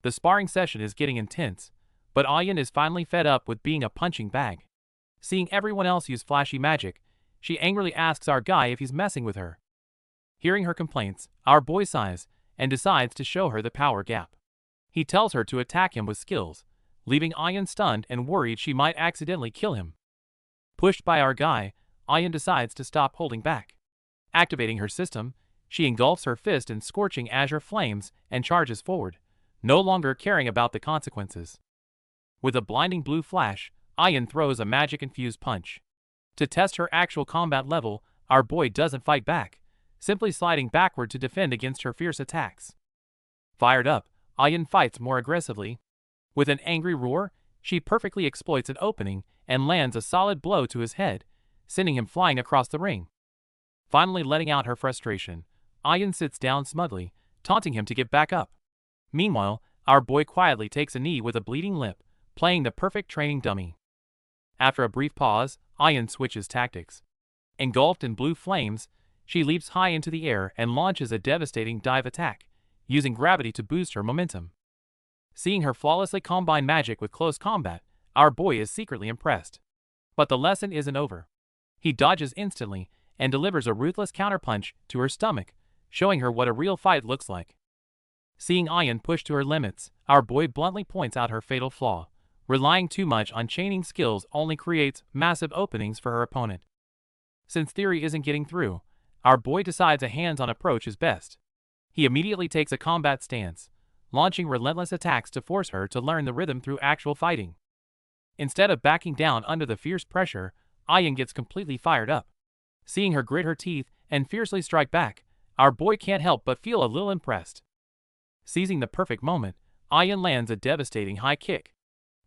The sparring session is getting intense, but Ayan is finally fed up with being a punching bag. Seeing everyone else use flashy magic, she angrily asks our guy if he's messing with her. Hearing her complaints, our boy sighs and decides to show her the power gap. He tells her to attack him with skills, leaving Ayan stunned and worried she might accidentally kill him. Pushed by our guy, Ayan decides to stop holding back. Activating her system, she engulfs her fist in scorching azure flames and charges forward, no longer caring about the consequences. With a blinding blue flash, Ayan throws a magic-infused punch. To test her actual combat level, our boy doesn't fight back, simply sliding backward to defend against her fierce attacks. Fired up, Ayan fights more aggressively. With an angry roar, she perfectly exploits an opening and lands a solid blow to his head, sending him flying across the ring. Finally letting out her frustration, Ayan sits down smugly, taunting him to get back up. Meanwhile, our boy quietly takes a knee with a bleeding lip, playing the perfect training dummy. After a brief pause, Ayan switches tactics. Engulfed in blue flames, she leaps high into the air and launches a devastating dive attack, using gravity to boost her momentum. Seeing her flawlessly combine magic with close combat, our boy is secretly impressed. But the lesson isn't over. He dodges instantly and delivers a ruthless counterpunch to her stomach, showing her what a real fight looks like. Seeing Ayan pushed to her limits, our boy bluntly points out her fatal flaw. Relying too much on chaining skills only creates massive openings for her opponent. Since theory isn't getting through, our boy decides a hands-on approach is best. He immediately takes a combat stance, launching relentless attacks to force her to learn the rhythm through actual fighting. Instead of backing down under the fierce pressure, Ayan gets completely fired up. Seeing her grit her teeth and fiercely strike back, our boy can't help but feel a little impressed. Seizing the perfect moment, Ayan lands a devastating high kick.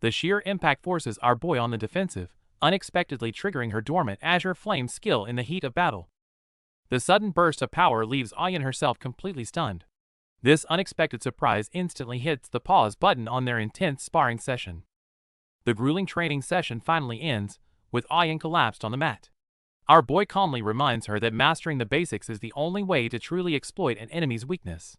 The sheer impact forces our boy on the defensive, unexpectedly triggering her dormant azure flame skill in the heat of battle. The sudden burst of power leaves Ayan herself completely stunned. This unexpected surprise instantly hits the pause button on their intense sparring session. The grueling training session finally ends, with Ayan collapsed on the mat. Our boy calmly reminds her that mastering the basics is the only way to truly exploit an enemy's weakness.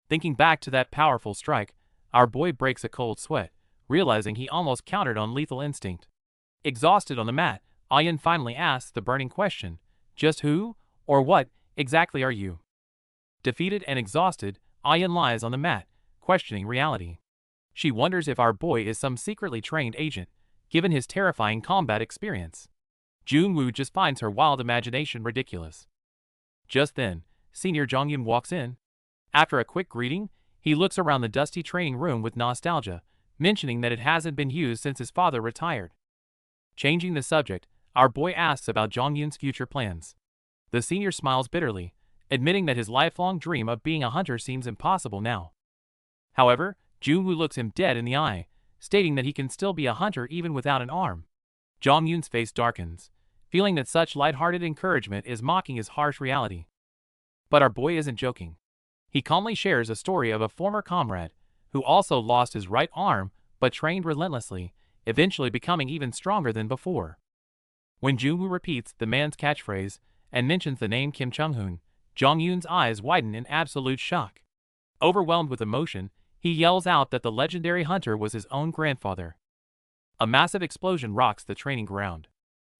Thinking back to that powerful strike, our boy breaks a cold sweat, realizing he almost countered on lethal instinct. Exhausted on the mat, Ayan finally asks the burning question, just who, or what, exactly are you? Defeated and exhausted, Ayan lies on the mat, questioning reality. She wonders if our boy is some secretly trained agent, given his terrifying combat experience. Jung-woo just finds her wild imagination ridiculous. Just then, Senior Jong-yoon walks in. After a quick greeting, he looks around the dusty training room with nostalgia, mentioning that it hasn't been used since his father retired. Changing the subject, our boy asks about Jong-yoon's future plans. The senior smiles bitterly, admitting that his lifelong dream of being a hunter seems impossible now. However, Jung-woo looks him dead in the eye, stating that he can still be a hunter even without an arm. Jong-yoon's face darkens, feeling that such lighthearted encouragement is mocking his harsh reality. But our boy isn't joking. He calmly shares a story of a former comrade, who also lost his right arm but trained relentlessly, eventually becoming even stronger than before. When Jung-woo repeats the man's catchphrase and mentions the name Kim Chung-hoon, Jong-yoon's eyes widen in absolute shock. Overwhelmed with emotion, he yells out that the legendary hunter was his own grandfather. A massive explosion rocks the training ground.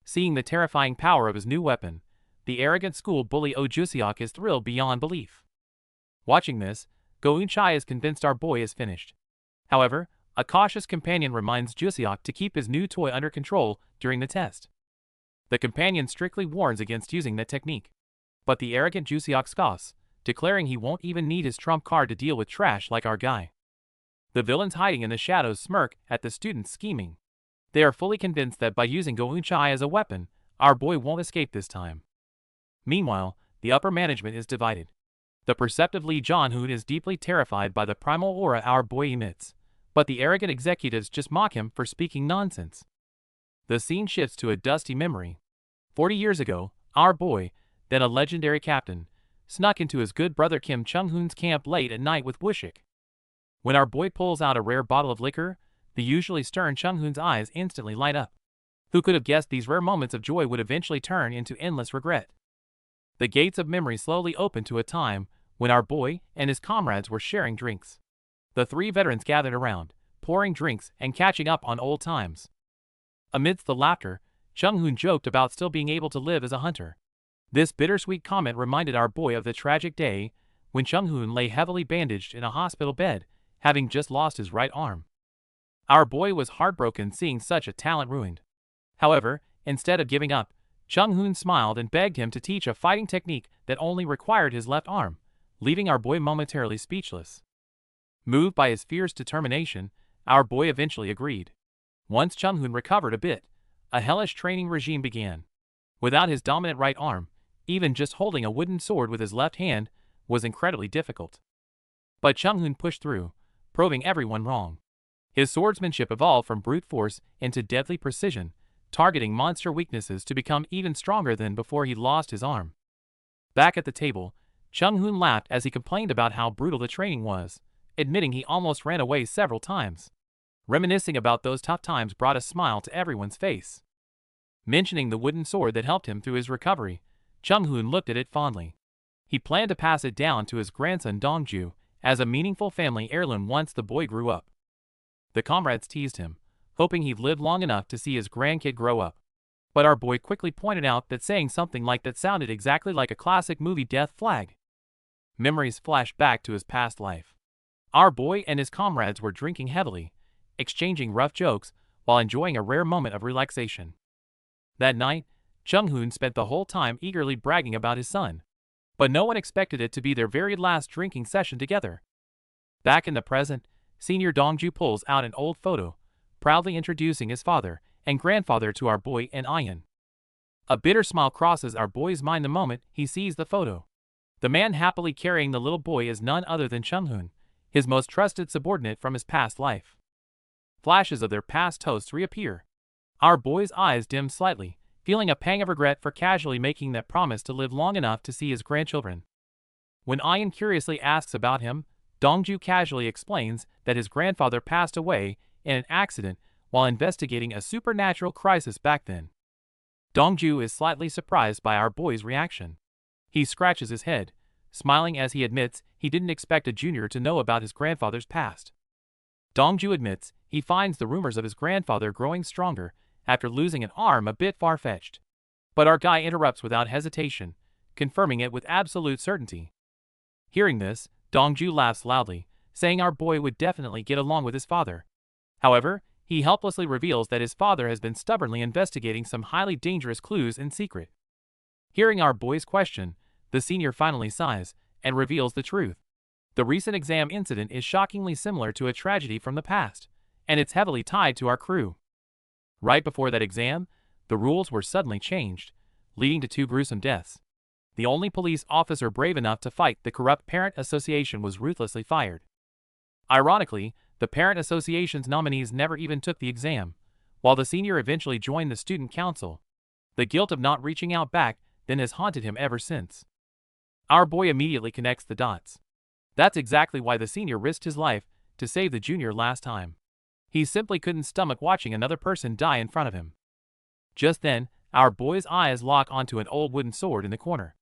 Seeing the terrifying power of his new weapon, the arrogant school bully Oh Juseok is thrilled beyond belief. Watching this, Go Eun-chae is convinced our boy is finished. However, a cautious companion reminds Juseok to keep his new toy under control during the test. The companion strictly warns against using that technique. But the arrogant Juseok scoffs, declaring he won't even need his trump card to deal with trash like our guy. The villains hiding in the shadows smirk at the students scheming. They are fully convinced that by using Go Eun-chae as a weapon, our boy won't escape this time. Meanwhile, the upper management is divided. The perceptive Lee Jong-hoon is deeply terrified by the primal aura our boy emits, but the arrogant executives just mock him for speaking nonsense. The scene shifts to a dusty memory. 40 years ago, our boy, then a legendary captain, snuck into his good brother Kim Chung-hoon's camp late at night with Wushik. When our boy pulls out a rare bottle of liquor, the usually stern Chung-hoon's eyes instantly light up. Who could have guessed these rare moments of joy would eventually turn into endless regret? The gates of memory slowly open to a time when our boy and his comrades were sharing drinks. The three veterans gathered around, pouring drinks and catching up on old times. Amidst the laughter, Chung-hoon joked about still being able to live as a hunter. This bittersweet comment reminded our boy of the tragic day when Chung-hoon lay heavily bandaged in a hospital bed, having just lost his right arm. Our boy was heartbroken seeing such a talent ruined. However, instead of giving up, Chung-hoon smiled and begged him to teach a fighting technique that only required his left arm, leaving our boy momentarily speechless. Moved by his fierce determination, our boy eventually agreed. Once Chung-hoon recovered a bit, a hellish training regime began. Without his dominant right arm, even just holding a wooden sword with his left hand was incredibly difficult. But Chung-hoon pushed through, proving everyone wrong. His swordsmanship evolved from brute force into deadly precision, targeting monster weaknesses to become even stronger than before he lost his arm. Back at the table, Chung-hoon laughed as he complained about how brutal the training was, admitting he almost ran away several times. Reminiscing about those tough times brought a smile to everyone's face. Mentioning the wooden sword that helped him through his recovery, Chung-hoon looked at it fondly. He planned to pass it down to his grandson Dongju as a meaningful family heirloom once the boy grew up. The comrades teased him, hoping he'd live long enough to see his grandkid grow up. But our boy quickly pointed out that saying something like that sounded exactly like a classic movie death flag. Memories flashed back to his past life. Our boy and his comrades were drinking heavily, exchanging rough jokes while enjoying a rare moment of relaxation. That night, Chung-hoon spent the whole time eagerly bragging about his son. But no one expected it to be their very last drinking session together. Back in the present, Senior Dongju pulls out an old photo, proudly introducing his father and grandfather to our boy and Ian. A bitter smile crosses our boy's mind the moment he sees the photo. The man happily carrying the little boy is none other than Chung-hoon, his most trusted subordinate from his past life. Flashes of their past hosts reappear. Our boy's eyes dim slightly, feeling a pang of regret for casually making that promise to live long enough to see his grandchildren. When Ian curiously asks about him, Dongju casually explains that his grandfather passed away in an accident while investigating a supernatural crisis back then. Dongju is slightly surprised by our boy's reaction. He scratches his head, smiling as he admits he didn't expect a junior to know about his grandfather's past. Dongju admits he finds the rumors of his grandfather growing stronger after losing an arm a bit far-fetched. But our guy interrupts without hesitation, confirming it with absolute certainty. Hearing this, Dongju laughs loudly, saying our boy would definitely get along with his father. However, he helplessly reveals that his father has been stubbornly investigating some highly dangerous clues in secret. Hearing our boy's question, the senior finally sighs and reveals the truth. The recent exam incident is shockingly similar to a tragedy from the past, and it's heavily tied to our crew. Right before that exam, the rules were suddenly changed, leading to 2 gruesome deaths. The only police officer brave enough to fight the corrupt parent association was ruthlessly fired. Ironically, the parent association's nominees never even took the exam, while the senior eventually joined the student council. The guilt of not reaching out back then has haunted him ever since. Our boy immediately connects the dots. That's exactly why the senior risked his life to save the junior last time. He simply couldn't stomach watching another person die in front of him. Just then, our boy's eyes lock onto an old wooden sword in the corner.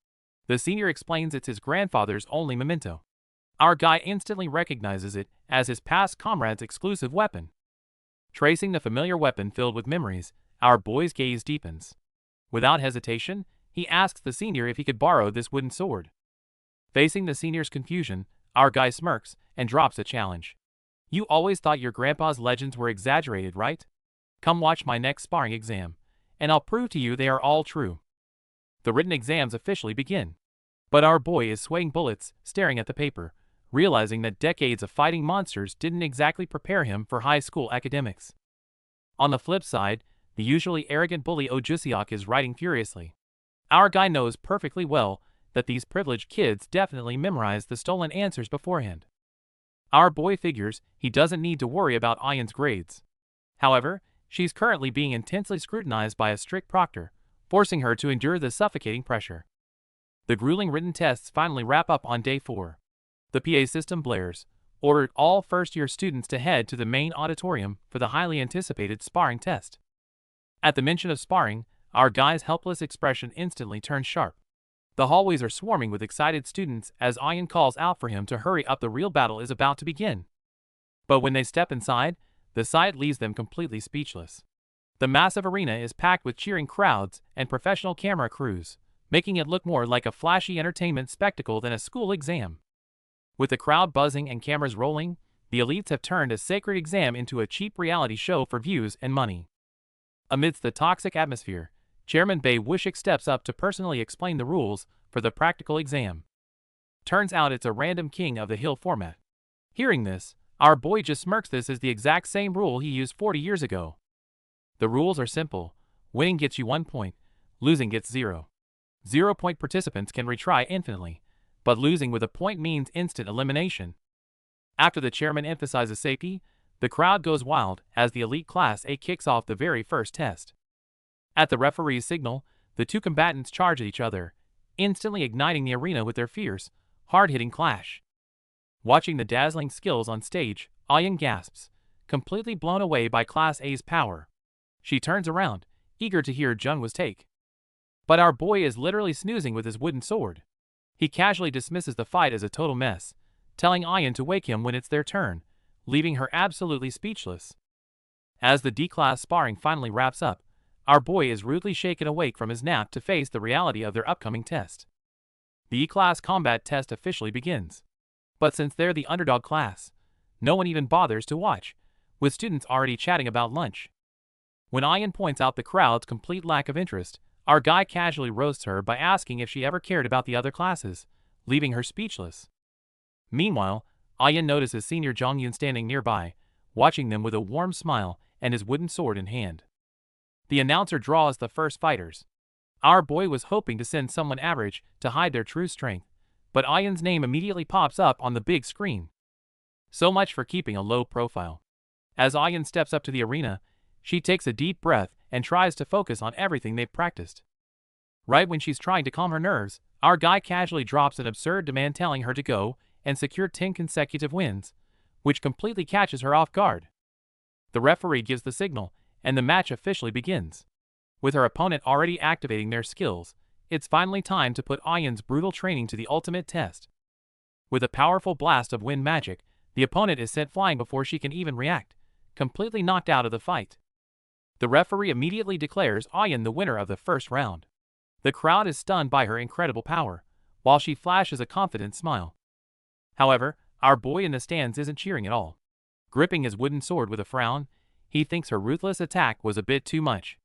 The senior explains it's his grandfather's only memento. Our guy instantly recognizes it as his past comrade's exclusive weapon. Tracing the familiar weapon filled with memories, our boy's gaze deepens. Without hesitation, he asks the senior if he could borrow this wooden sword. Facing the senior's confusion, our guy smirks and drops a challenge. You always thought your grandpa's legends were exaggerated, right? Come watch my next sparring exam, and I'll prove to you they are all true. The written exams officially begin. But our boy is sweating bullets, staring at the paper, realizing that decades of fighting monsters didn't exactly prepare him for high school academics. On the flip side, the usually arrogant bully Ojusiak is writing furiously. Our guy knows perfectly well that these privileged kids definitely memorized the stolen answers beforehand. Our boy figures he doesn't need to worry about Ayan's grades. However, she's currently being intensely scrutinized by a strict proctor, forcing her to endure the suffocating pressure. The grueling written tests finally wrap up on day 4. The PA system blares, ordered all first-year students to head to the main auditorium for the highly anticipated sparring test. At the mention of sparring, our guy's helpless expression instantly turns sharp. The hallways are swarming with excited students as Ayan calls out for him to hurry up, the real battle is about to begin. But when they step inside, the sight leaves them completely speechless. The massive arena is packed with cheering crowds and professional camera crews, making it look more like a flashy entertainment spectacle than a school exam. With the crowd buzzing and cameras rolling, the elites have turned a sacred exam into a cheap reality show for views and money. Amidst the toxic atmosphere, Chairman Bae Wushik steps up to personally explain the rules for the practical exam. Turns out it's a random King of the Hill format. Hearing this, our boy just smirks. This is the exact same rule he used 40 years ago. The rules are simple. Winning gets you 1 point, losing gets 0. 0-point participants can retry infinitely, but losing with a point means instant elimination. After the chairman emphasizes safety, the crowd goes wild as the elite class A kicks off the very first test. At the referee's signal, the two combatants charge at each other, instantly igniting the arena with their fierce, hard-hitting clash. Watching the dazzling skills on stage, Ayan gasps, completely blown away by Class A's power. She turns around, eager to hear Jungwa's take. But our boy is literally snoozing with his wooden sword. He casually dismisses the fight as a total mess, telling Ayan to wake him when it's their turn, leaving her absolutely speechless. As the D-class sparring finally wraps up, our boy is rudely shaken awake from his nap to face the reality of their upcoming test. The E-class combat test officially begins. But since they're the underdog class, no one even bothers to watch, with students already chatting about lunch. When Ayan points out the crowd's complete lack of interest, our guy casually roasts her by asking if she ever cared about the other classes, leaving her speechless. Meanwhile, Ayan notices Senior Jongyun standing nearby, watching them with a warm smile and his wooden sword in hand. The announcer draws the first fighters. Our boy was hoping to send someone average to hide their true strength, but Ayan's name immediately pops up on the big screen. So much for keeping a low profile. As Ayan steps up to the arena, she takes a deep breath and tries to focus on everything they've practiced. Right when she's trying to calm her nerves, our guy casually drops an absurd demand telling her to go and secure 10 consecutive wins, which completely catches her off guard. The referee gives the signal, and the match officially begins. With her opponent already activating their skills, it's finally time to put Ayan's brutal training to the ultimate test. With a powerful blast of wind magic, the opponent is sent flying before she can even react, completely knocked out of the fight. The referee immediately declares Ayan the winner of the first round. The crowd is stunned by her incredible power, while she flashes a confident smile. However, our boy in the stands isn't cheering at all. Gripping his wooden sword with a frown, he thinks her ruthless attack was a bit too much.